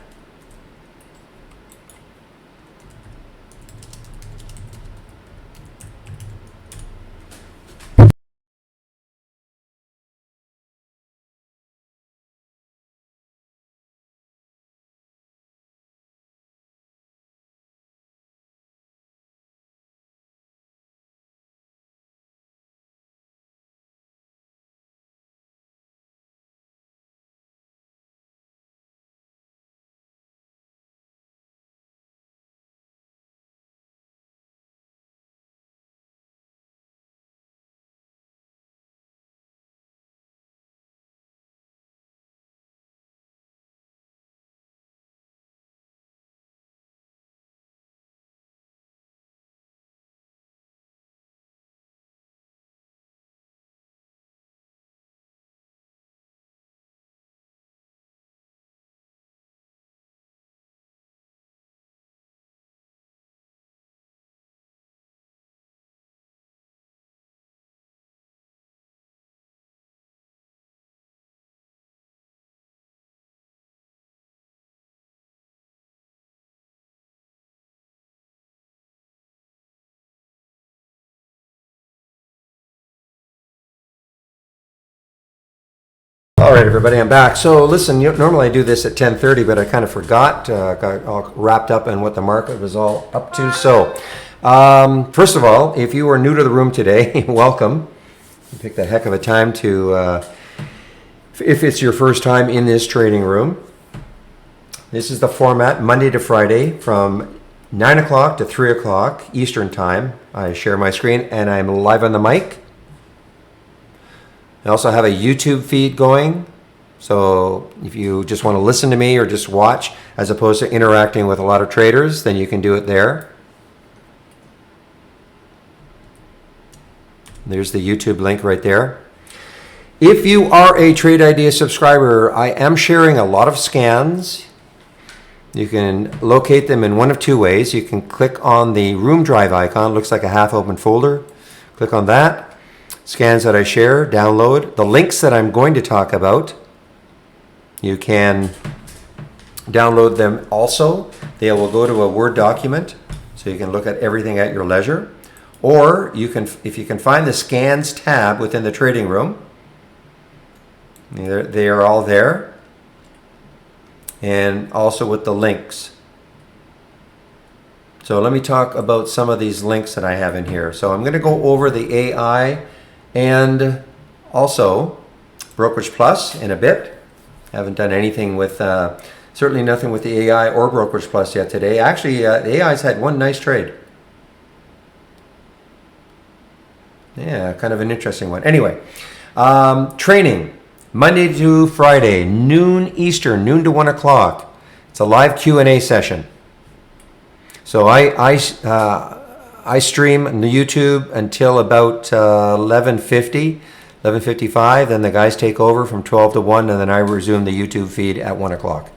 All right, everybody, I'm back. So listen, normally I do this at 10:30, but I kind of forgot, got all wrapped up in what the market was all up to. So, first of all, if you are new to the room today, welcome. You picked a heck of a time to, if it's your first time in this trading room. This is the format, Monday to Friday, from 9 o'clock to 3 o'clock Eastern Time. I share my screen, and I'm live on the mic. I also have a YouTube feed going, so if you just want to listen to me or just watch as opposed to interacting with a lot of traders, then you can do it there. There's the YouTube link right there. If you are a Trade Idea subscriber, I am sharing a lot of scans. You can locate them in one of two ways. You can click on the Room Drive icon, looks like a half-open folder. Click on that. Scans that I share, download. The links that I'm going to talk about, you can download them also. They will go to a Word document, so you can look at everything at your leisure. Or you can, if you can find the Scans tab within the trading room, they are all there. And also with the links. So let me talk about some of these links that I have in here. So I'm going to go over the AI and also Brokerage Plus in a bit. I haven't done anything with, certainly nothing with the AI or Brokerage Plus yet today. Actually, the AI's had one nice trade. Yeah, kind of an interesting one. Anyway, training, Monday to Friday, noon Eastern, noon to 1 o'clock. It's a live Q&A session. So I stream on the YouTube until about 11:50, 11:55. Then the guys take over from 12 to 1, and then I resume the YouTube feed at 1 o'clock.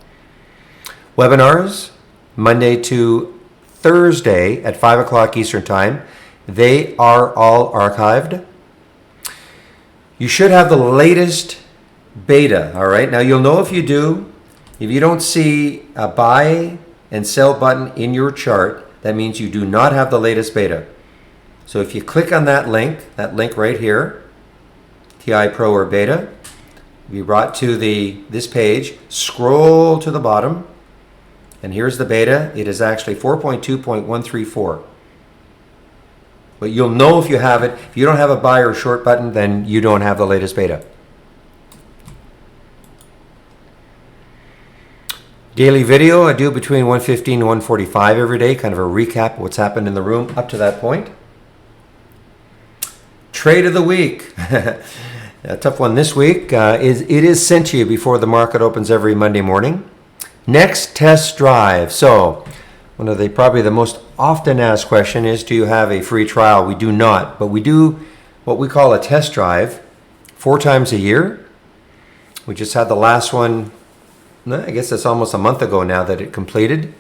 Webinars, Monday to Thursday at 5 o'clock Eastern Time. They are all archived. You should have the latest beta, all right? Now, you'll know if you do. If you don't see a buy and sell button in your chart, that means you do not have the latest beta. So if you click on that link right here, TI Pro or Beta, you'll be brought to this page, scroll to the bottom, and here's the beta. It is actually 4.2.134. But you'll know if you have it. If you don't have a buy or short button, then you don't have the latest beta. Daily video, I do between 1:15 and 1:45 every day, kind of a recap of what's happened in the room up to that point. Trade of the week. A tough one this week. It is sent to you before the market opens every Monday morning. Next test drive. So, one of probably the most often asked question is, do you have a free trial? We do not, but we do what we call a test drive 4 times a year. We just had the last one, I guess it's almost a month ago now that it completed.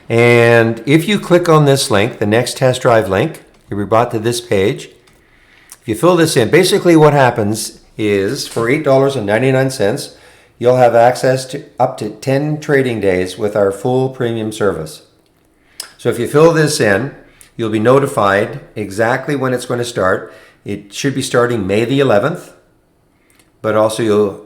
And if you click on this link, the next test drive link, you'll be brought to this page. If you fill this in, basically what happens is for $8.99, you'll have access to up to 10 trading days with our full premium service. So if you fill this in, you'll be notified exactly when it's going to start. It should be starting May the 11th, but also you'll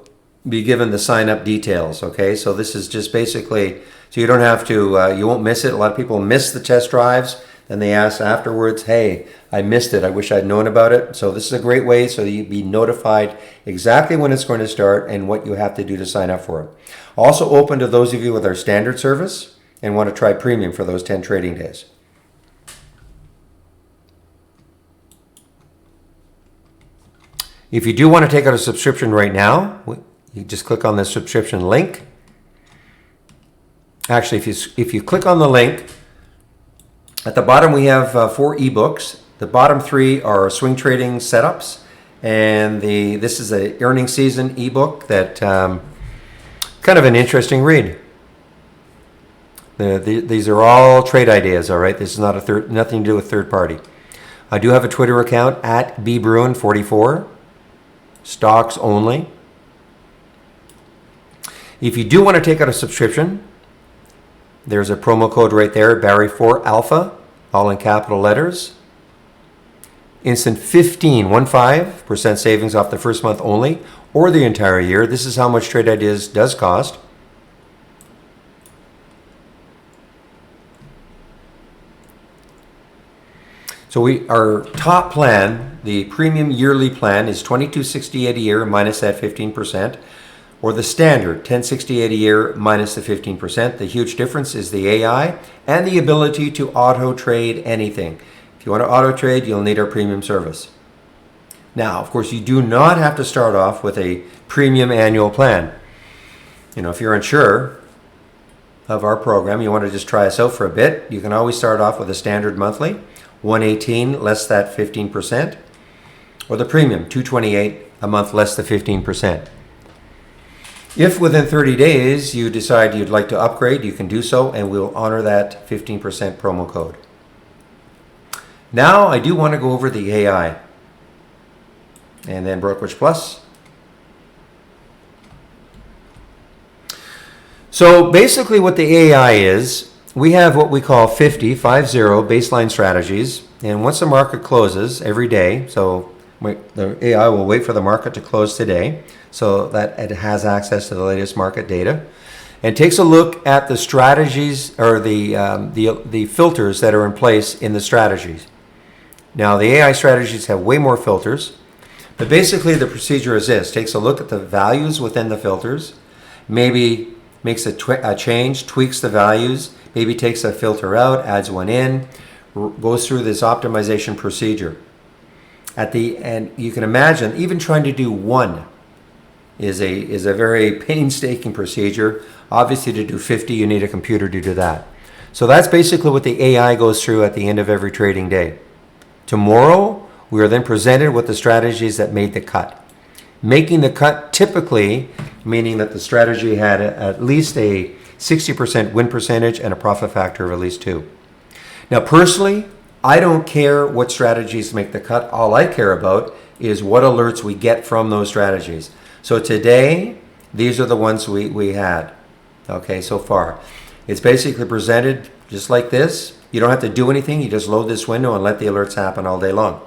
be given the sign-up details, okay? So this is just basically, so you don't have to, you won't miss it. A lot of people miss the test drives, and they ask afterwards, hey, I missed it. I wish I'd known about it. So this is a great way so that you'd be notified exactly when it's going to start and what you have to do to sign up for it. Also open to those of you with our standard service and want to try premium for those 10 trading days. If you do want to take out a subscription right now, you just click on the subscription link. Actually, if you click on the link, at the bottom we have 4 ebooks. The bottom 3 are swing trading setups, and this is a earnings season ebook that kind of an interesting read. These are all trade ideas, all right? This is not nothing to do with third party. I do have a Twitter account at @bbruin44, stocks only. If you do want to take out a subscription, there's a promo code right there, Barry4Alpha, all in capital letters. Instant 15% savings off the first month only, or the entire year. This is how much Trade Ideas does cost. So our top plan, the premium yearly plan, is $22.68 a year minus that 15%, or the standard $10.68 a year minus the 15%. The huge difference is the AI and the ability to auto trade anything. If you want to auto trade, you'll need our premium service. Now, of course, you do not have to start off with a premium annual plan. You know, if you're unsure of our program, you want to just try us out for a bit, you can always start off with a standard monthly, $118 less that 15%, or the premium, $228 a month less the 15%. If within 30 days you decide you'd like to upgrade, you can do so, and we'll honor that 15% promo code. Now I do want to go over the AI and then Brokerage Plus. So basically what the AI is, we have what we call 50 baseline strategies, and once the market closes every day, so the AI will wait for the market to close today so that it has access to the latest market data, and takes a look at the strategies or the filters that are in place in the strategies. Now the AI strategies have way more filters, but basically the procedure is this: takes a look at the values within the filters, maybe makes a change, tweaks the values, maybe takes a filter out, adds one in, goes through this optimization procedure. At the end, you can imagine even trying to do one is a very painstaking procedure. Obviously, to do 50, you need a computer to do that. So that's basically what the AI goes through at the end of every trading day. Tomorrow, we are then presented with the strategies that made the cut. Making the cut typically meaning that the strategy had at least a 60% win percentage and a profit factor of at least 2. Now, personally, I don't care what strategies make the cut. All I care about is what alerts we get from those strategies. So today, these are the ones we had, okay, so far. It's basically presented just like this. You don't have to do anything. You just load this window and let the alerts happen all day long.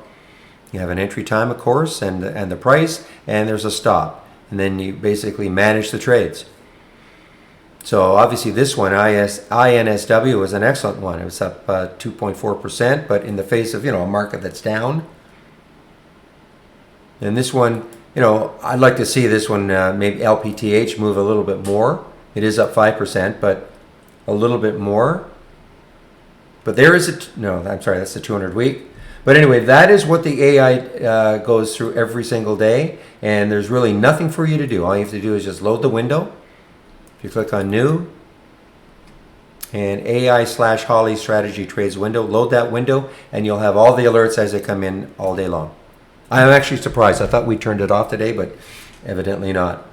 You have an entry time, of course, and the price, and there's a stop. And then you basically manage the trades. So obviously this one, INSW, was an excellent one. It was up 2.4%, but in the face of, a market that's down. And this one, I'd like to see this one, maybe LPTH, move a little bit more. It is up 5%, but a little bit more. But there is that's the 200 week. But anyway, that is what the AI goes through every single day, and there's really nothing for you to do. All you have to do is just load the window. If you click on New, and AI/Holly Strategy Trades window, load that window, and you'll have all the alerts as they come in all day long. I'm actually surprised. I thought we turned it off today, but evidently not.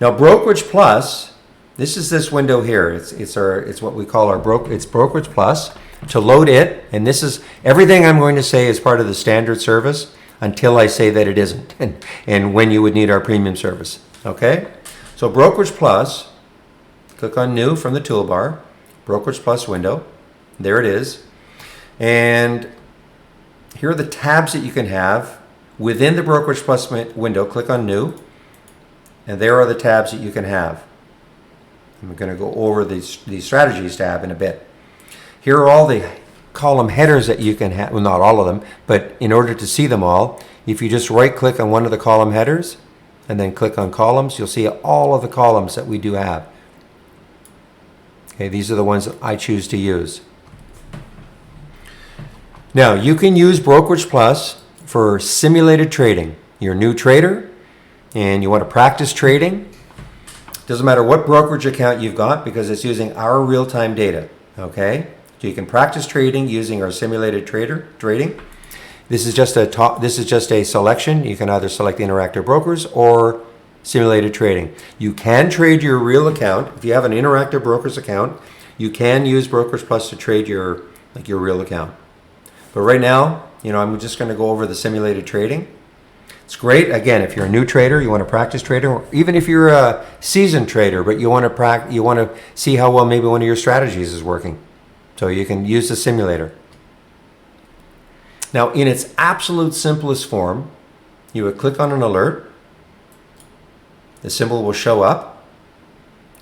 Now, Brokerage Plus, this is this window here. It's what we call it's Brokerage Plus. To load it, and this is everything I'm going to say is part of the standard service until I say that it isn't, and when you would need our premium service. Okay, so Brokerage Plus, click on New from the toolbar, Brokerage Plus window, there it is, and here are the tabs that you can have within the Brokerage Plus window. Click on New, and there are the tabs that you can have. I'm going to go over the strategies tab in a bit. Here are all the column headers that you can have, well, not all of them, but in order to see them all, if you just right click on one of the column headers and then click on columns, you'll see all of the columns that we do have. Okay, these are the ones that I choose to use. Now, you can use Brokerage Plus for simulated trading. You're a new trader and you want to practice trading. Doesn't matter what brokerage account you've got because it's using our real-time data, okay? So you can practice trading using our simulated trading. This is just a selection. You can either select the Interactive Brokers or simulated trading. You can trade your real account. If you have an Interactive Brokers account, you can use Brokerage Plus to trade your real account. But right now, I'm just going to go over the simulated trading. It's great. Again, if you're a new trader, you want to practice trading, or even if you're a seasoned trader, but you want to see how well maybe one of your strategies is working. So you can use the simulator. Now, in its absolute simplest form, you would click on an alert. The symbol will show up.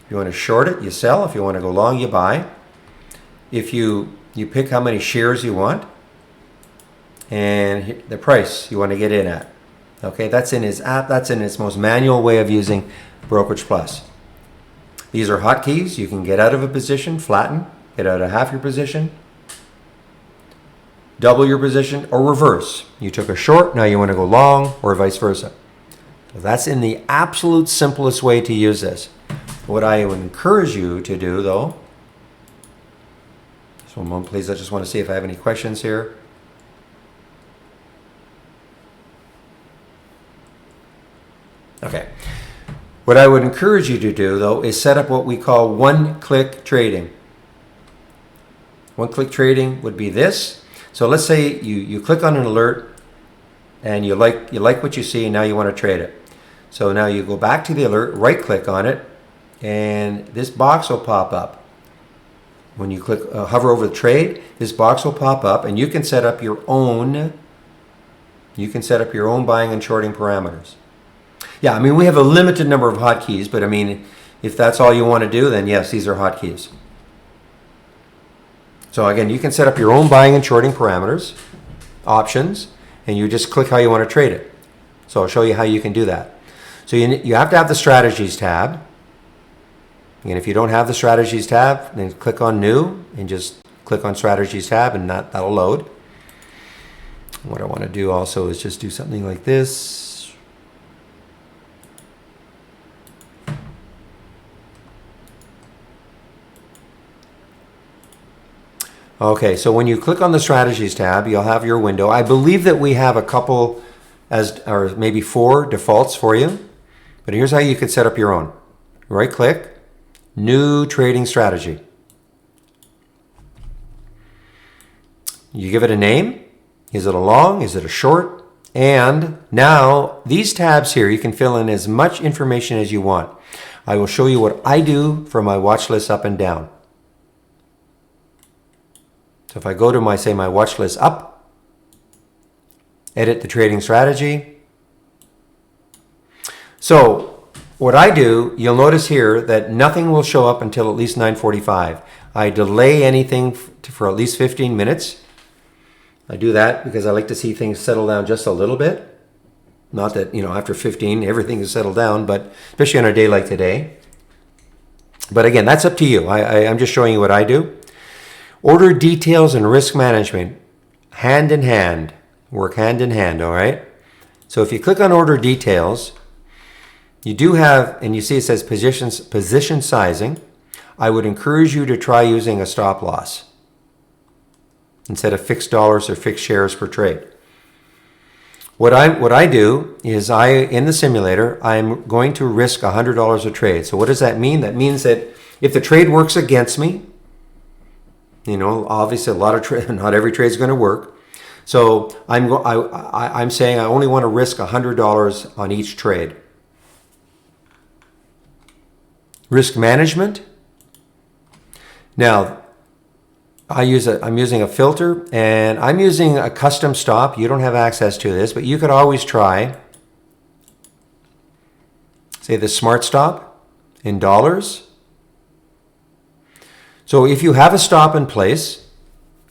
If you want to short it, you sell. If you want to go long, you buy. If you pick how many shares you want and the price you want to get in at. Okay, that's in his app. That's in its most manual way of using Brokerage Plus. These are hotkeys. You can get out of a position, flatten, get out of half your position, double your position, or reverse. You took a short, now you want to go long, or vice versa. So that's in the absolute simplest way to use this. What I would encourage you to do, though, just one moment, please. I just want to see if I have any questions here. Okay. What I would encourage you to do, though, is set up what we call one-click trading. One-click trading would be this. So let's say you click on an alert and you like what you see and now you want to trade it. So now you go back to the alert, right-click on it, and this box will pop up. When you click hover over the trade, this box will pop up and you can set up your own buying and shorting parameters. Yeah, I mean, we have a limited number of hotkeys, but I mean, if that's all you want to do, then yes, these are hotkeys. So again, you can set up your own buying and shorting parameters, options, and you just click how you want to trade it. So I'll show you how you can do that. So you have to have the strategies tab. And if you don't have the strategies tab, then click on new and just click on strategies tab and that'll load. What I want to do also is just do something like this. Okay, so when you click on the strategies tab, you'll have your window. I believe that we have a couple or maybe 4 defaults for you, but here's how you could set up your own. Right click, new trading strategy. You give it a name. Is it a long? Is it a short? And now these tabs here, you can fill in as much information as you want. I will show you what I do for my watch list up and down. So if I go to my watch list up, edit the trading strategy. So what I do, you'll notice here that nothing will show up until at least 9:45. I delay anything for at least 15 minutes. I do that because I like to see things settle down just a little bit. Not that, after 15, everything is settled down, but especially on a day like today. But again, that's up to you. I'm just showing you what I do. Order details and risk management, hand in hand, work hand in hand, all right? So if you click on order details, you do have, and you see it says position sizing. I would encourage you to try using a stop loss instead of fixed dollars or fixed shares per trade. What I do is in the simulator, I'm going to risk $100 a trade. So what does that mean? That means that if the trade works against me, obviously not every trade is going to work. So I'm saying I only want to risk $100 on each trade. Risk management. Now, I'm using a filter and I'm using a custom stop. You don't have access to this, but you could always try, say, the smart stop in dollars. So if you have a stop in place,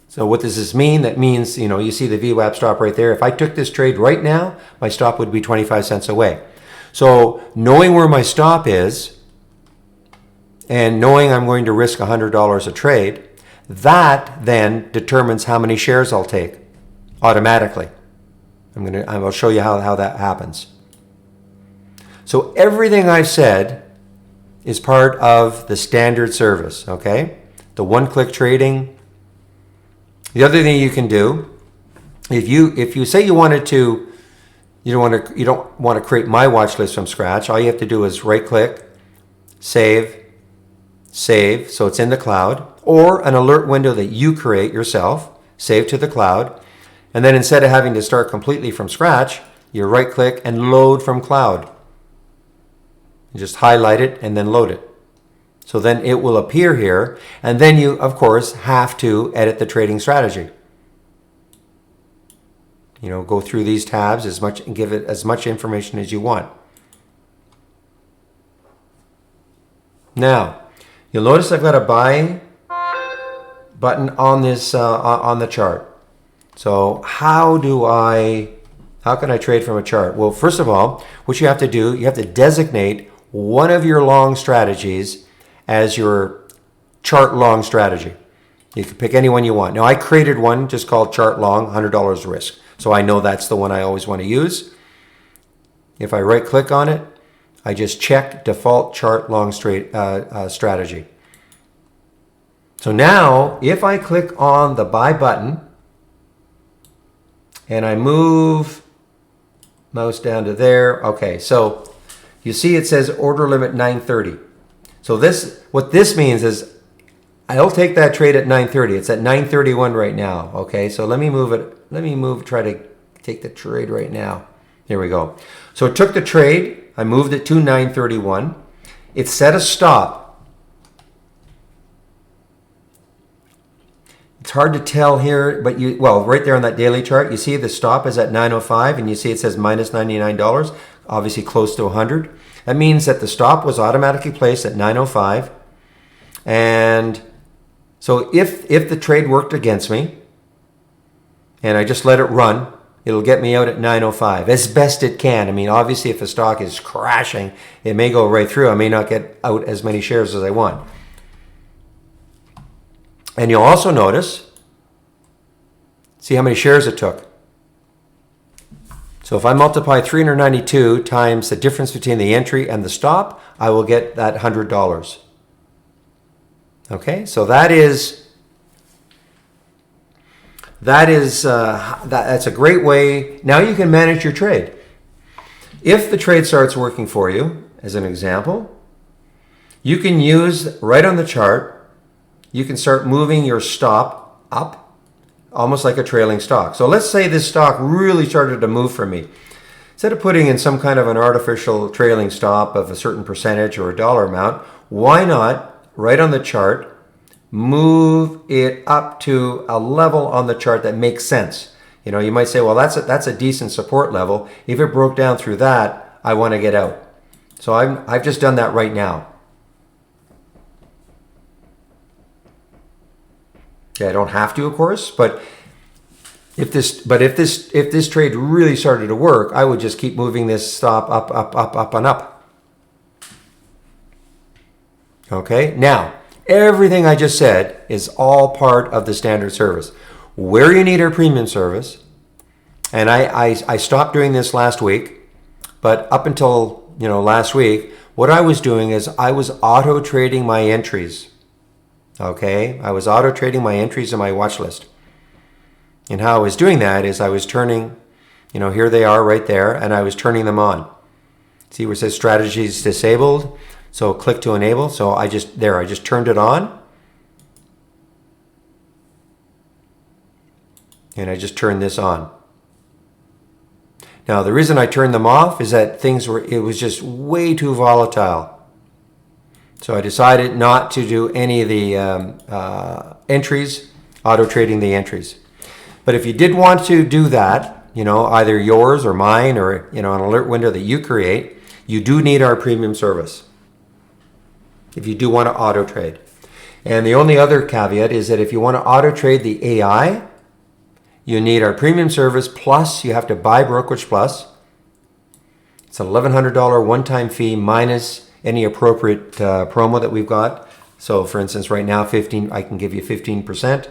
so what does this mean? That means, you see the VWAP stop right there. If I took this trade right now, my stop would be 25 cents away. So knowing where my stop is and knowing I'm going to risk $100 a trade, that then determines how many shares I'll take automatically. I will show you how that happens. So everything I've said is part of the standard service, okay? The one-click trading. The other thing you can do, if you say you don't want to create my watch list from scratch, all you have to do is right-click, save, so it's in the cloud, or an alert window that you create yourself, save to the cloud, and then instead of having to start completely from scratch, you right-click and load from cloud. You just highlight it and then load it. So then it will appear here, and then you, of course, have to edit the trading strategy. go through these tabs as much and give it as much information as you want. Now, you'll notice I've got a buy button on this on the chart. So how can I trade from a chart? Well, first of all, what you have to do, you have to designate one of your long strategies as your chart long strategy. You can pick any one you want. Now, I created one just called chart long, $100 risk. So I know that's the one I always want to use. If I right click on it, I just check default chart long strategy. So now, if I click on the buy button and I move mouse down to there, okay, so you see it says order limit 930. So what this means is I'll take that trade at 930. It's at 931 right now. Okay, so let me move it. Try to take the trade right now. Here we go. So it took the trade. I moved it to 931. It set a stop. It's hard to tell here, but right there on that daily chart, you see the stop is at 905, and you see it says minus $99, obviously close to 100. That means that the stop was automatically placed at 905, and so if the trade worked against me, and I just let it run, it'll get me out at 905 as best it can. I mean, obviously, if the stock is crashing, it may go right through. I may not get out as many shares as I want. And you'll also notice, see how many shares it took. So if I multiply 392 times the difference between the entry and the stop, I will get that $100. Okay, so that's a great way. Now you can manage your trade. If the trade starts working for you, as an example, you can use right on the chart. You can start moving your stop up, almost like a trailing stock. So let's say this stock really started to move for me. Instead of putting in some kind of an artificial trailing stop of a certain percentage or a dollar amount, why not, right on the chart, move it up to a level on the chart that makes sense? You might say, well, that's a decent support level. If it broke down through that, I want to get out. So I've just done that right now. Okay, I don't have to, of course, but if this trade really started to work, I would just keep moving this stop up, up, up, up, and up. Okay, now everything I just said is all part of the standard service. Where you need our premium service, and I stopped doing this last week, but up until last week, what I was doing is I was auto trading my entries. Okay, I was auto trading my entries in my watch list. And how I was doing that is I was turning, here they are right there, and I was turning them on. See where it says strategies disabled? So click to enable. So I just turned it on. And I just turned this on. Now the reason I turned them off is that it was just way too volatile. So I decided not to do any of the entries, auto trading the entries. But if you did want to do that, either yours or mine or an alert window that you create, you do need our premium service if you do want to auto trade. And the only other caveat is that if you want to auto trade the AI, you need our premium service, plus you have to buy Brokerage Plus. It's an $1,100 one-time fee minus any appropriate promo that we've got. So for instance, right now, I can give you 15%,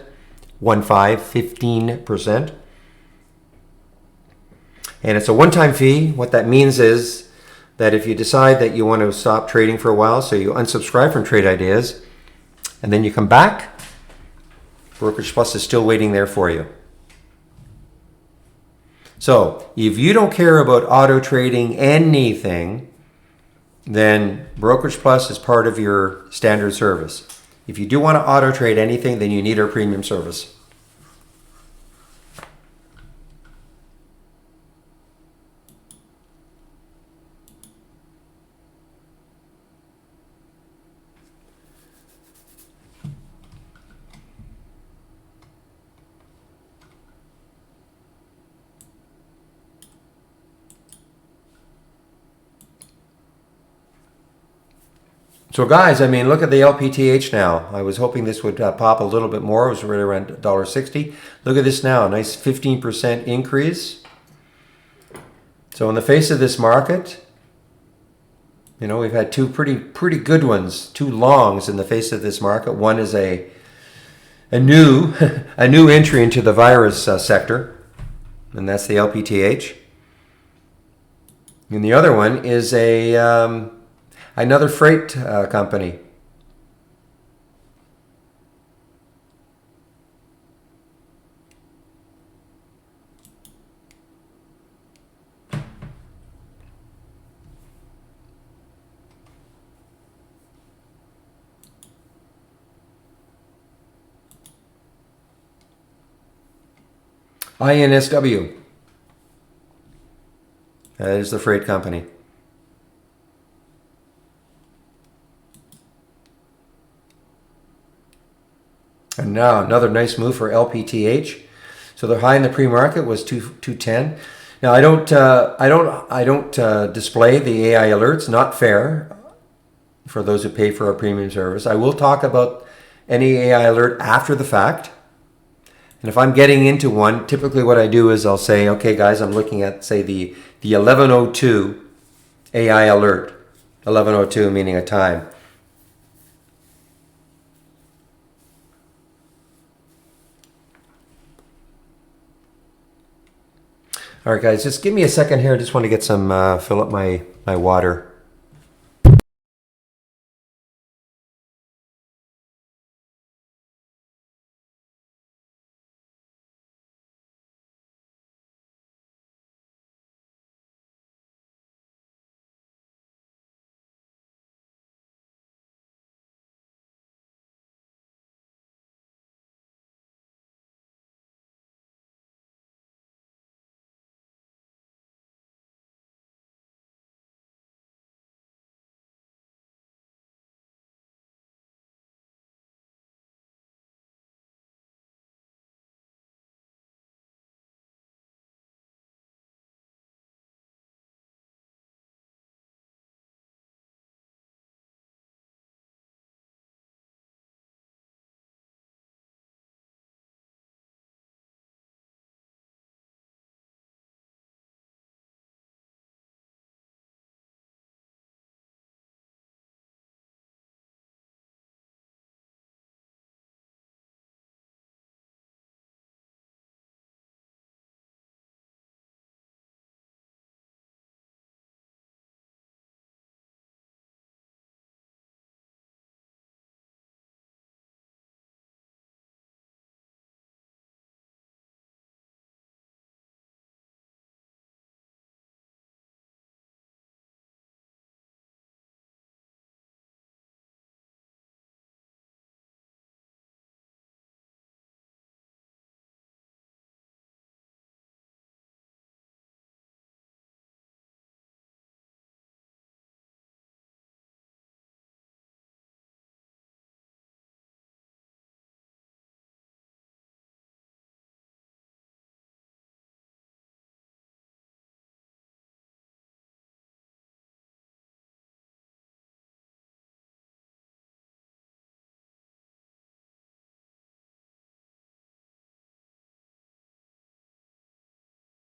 15%. And it's a one-time fee. What that means is that if you decide that you want to stop trading for a while, so you unsubscribe from Trade Ideas, and then you come back, Brokerage Plus is still waiting there for you. So if you don't care about auto trading anything, then Brokerage Plus is part of your standard service. If you do want to auto trade anything, then you need our premium service. So guys, I mean, look at the LPTH now. I was hoping this would pop a little bit more. It was right around $1.60. Look at this now, a nice 15% increase. So in the face of this market, you know, we've had two pretty good ones, two longs in the face of this market. One is a new a new entry into the virus sector, and that's the LPTH. And the other one is a another freight company. INSW. That is the freight company. And now another nice move for LPTH. So the high in the pre-market was 210. Now I don't display the AI alerts. Not fair for those who pay for our premium service. I will talk about any AI alert after the fact. And if I'm getting into one, typically what I do is I'll say, okay, guys, I'm looking at, say, the 11:02 AI alert. 11:02 meaning a time. All right, guys, just give me a second here. I just want to get some, fill up my water.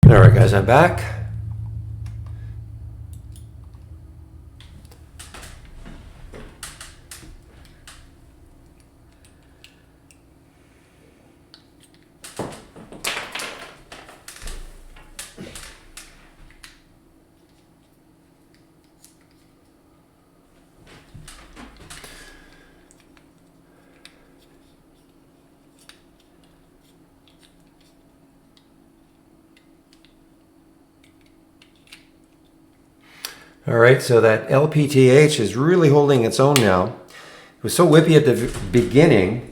All right, guys, I'm back. All right, so that LPTH is really holding its own now. It was so whippy at the beginning.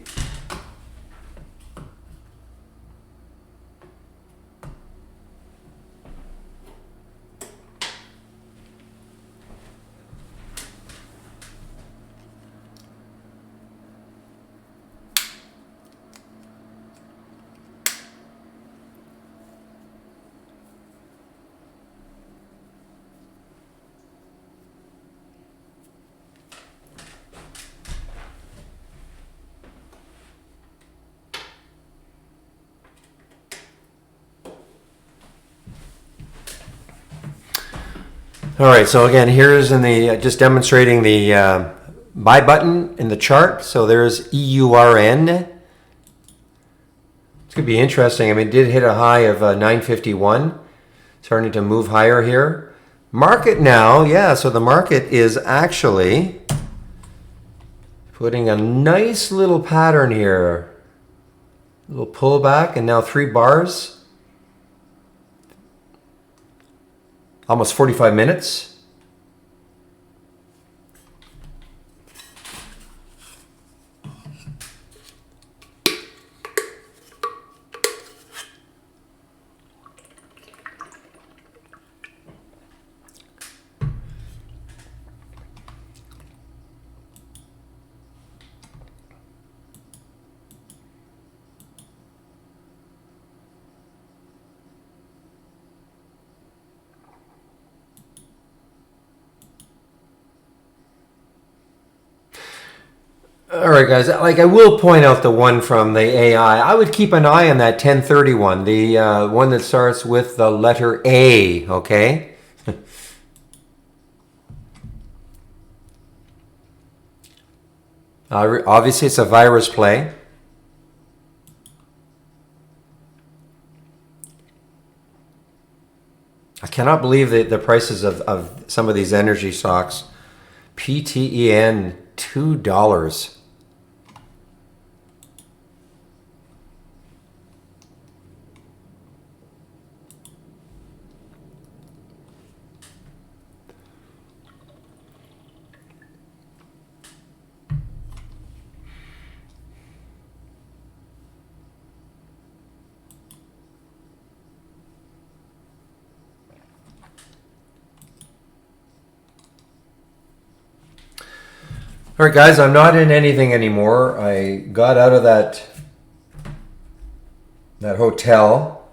All right, so again, here's in the just demonstrating the buy button in the chart. So there's EURN. It's going to be interesting. I mean, it did hit a high of 951, starting to move higher here. Market now, yeah, so the market is actually putting a nice little pattern here. A little pullback, and now 3 bars. Almost 45 minutes. All right, guys. Like, I will point out the one from the AI. I would keep an eye on that 1031, the one that starts with the letter A. Okay. Obviously, it's a virus play. I cannot believe the prices of some of these energy stocks. PTEN, $2. All right, guys, I'm not in anything anymore. I got out of that hotel.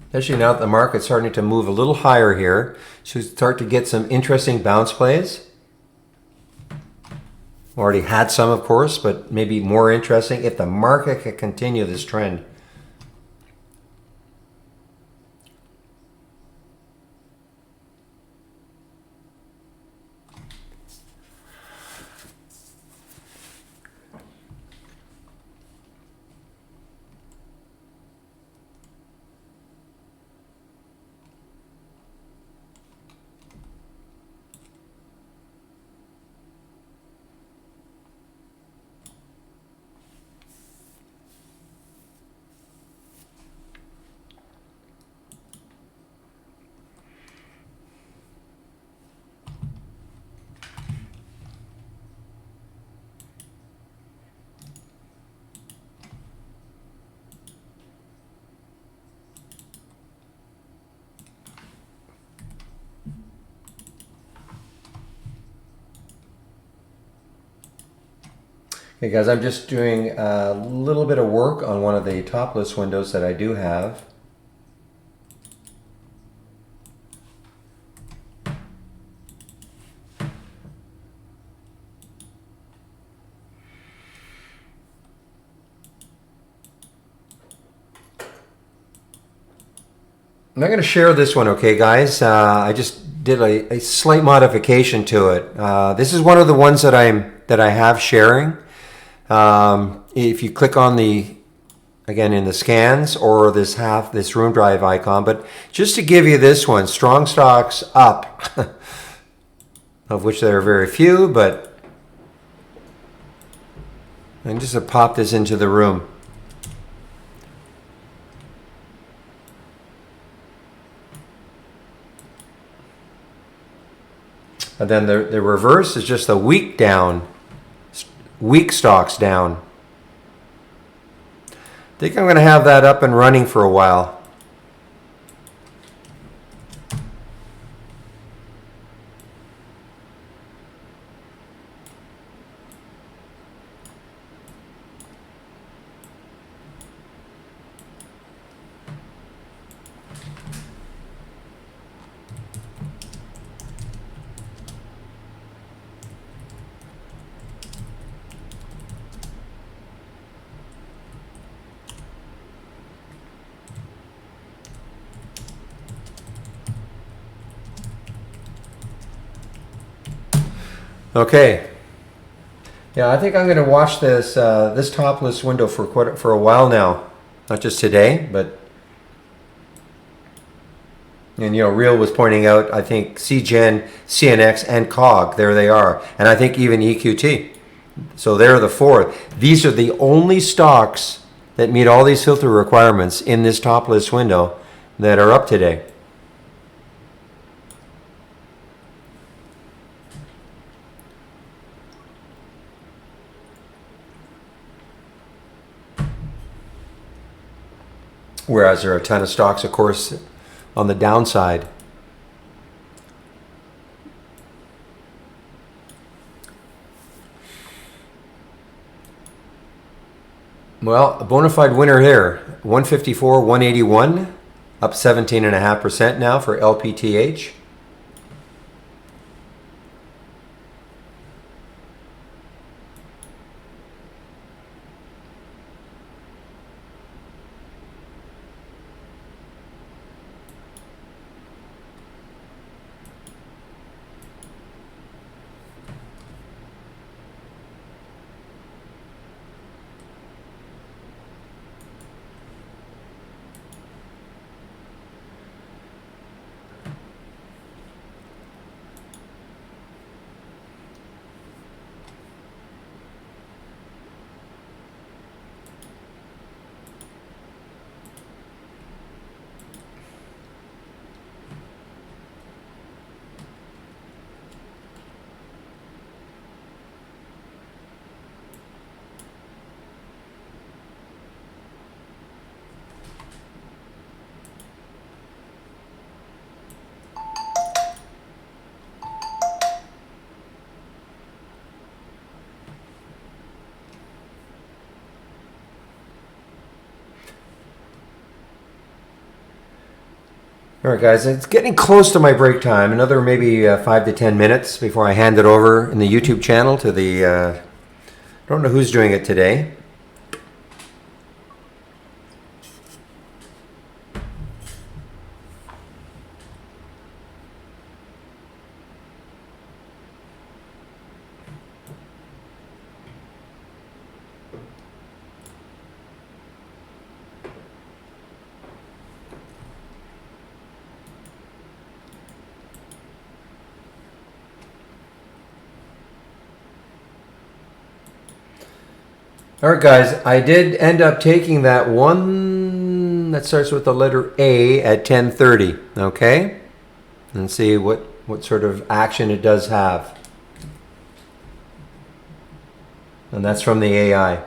Especially now that the market's starting to move a little higher here. Should start to get some interesting bounce plays. Already had some, of course, but maybe more interesting if the market can continue this trend. Okay, guys, I'm just doing a little bit of work on one of the top list windows that I do have. I'm not going to share this one, okay, guys? I just did a slight modification to it. This is one of the ones that I have sharing. If you click on the, again, in the scans or this room drive icon, but just to give you this one, strong stocks up, of which there are very few, but I'm just going to pop this into the room. And then the reverse is just a week down, weak stocks down. I think I'm going to have that up and running for a while. Okay. Yeah, I think I'm going to watch this topless window for a while now. Not just today, but and Real was pointing out, I think CGen, CNX, and COG, there they are, and I think even EQT. So they're the four. These are the only stocks that meet all these filter requirements in this top list window that are up today. Whereas there are a ton of stocks, of course, on the downside. Well, a bona fide winner here, 154, 181, up 17.5% now for LPTH. All right, guys, it's getting close to my break time. Another maybe 5 to 10 minutes before I hand it over in the YouTube channel to the. Don't know who's doing it today. All right, guys, I did end up taking that one that starts with the letter A at 10:30, okay? And see what sort of action it does have. And that's from the AI.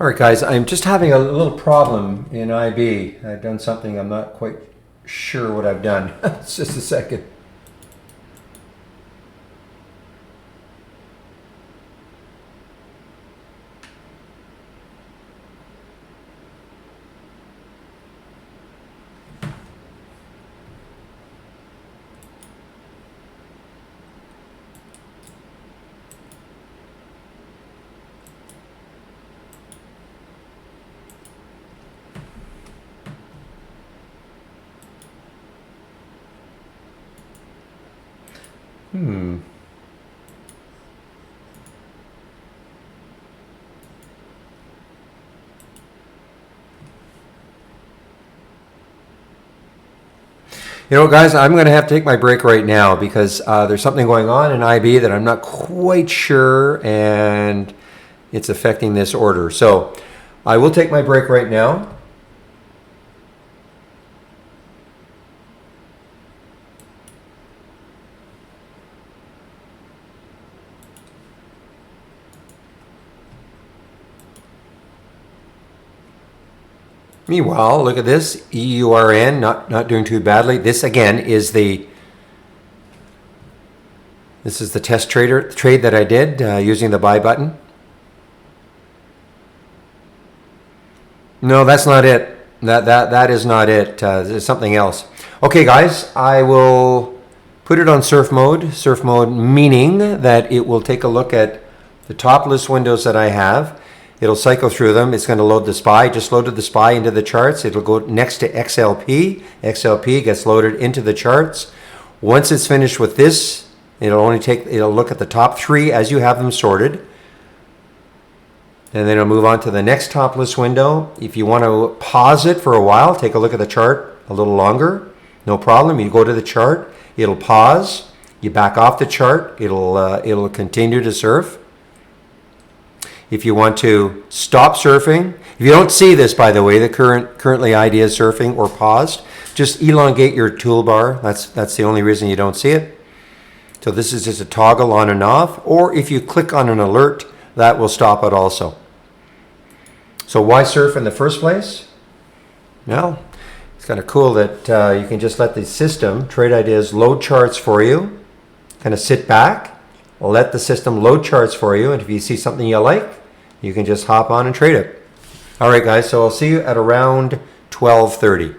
All right, guys, I'm just having a little problem in IB. I've done something, I'm not quite sure what I've done. It's just a second. Hmm. You know, guys, I'm going to have to take my break right now because there's something going on in IB that I'm not quite sure, and it's affecting this order. So I will take my break right now. Meanwhile, look at this, EURN, not doing too badly. This again is the test trade that I did using the buy button. No, that's not it. That is not it. There's something else. Okay, guys, I will put it on surf mode. Surf mode meaning that it will take a look at the top list windows that I have. It'll cycle through them. It's going to load the SPY. Just loaded the SPY into the charts. It'll go next to XLP. XLP gets loaded into the charts. Once it's finished with this, it'll look at the top 3 as you have them sorted. And then it'll move on to the next top list window. If you want to pause it for a while, take a look at the chart a little longer. No problem. You go to the chart. It'll pause. You back off the chart. It'll continue to surf. If you want to stop surfing, if you don't see this, by the way, the currently ID is surfing or paused, just elongate your toolbar. That's the only reason you don't see it. So this is just a toggle on and off, or if you click on an alert, that will stop it also. So why surf in the first place? Well, it's kind of cool that you can just let the system, Trade Ideas, load charts for you. Kind of sit back, let the system load charts for you, and if you see something you like, you can just hop on and trade it. All right, guys, so I'll see you at around 12:30.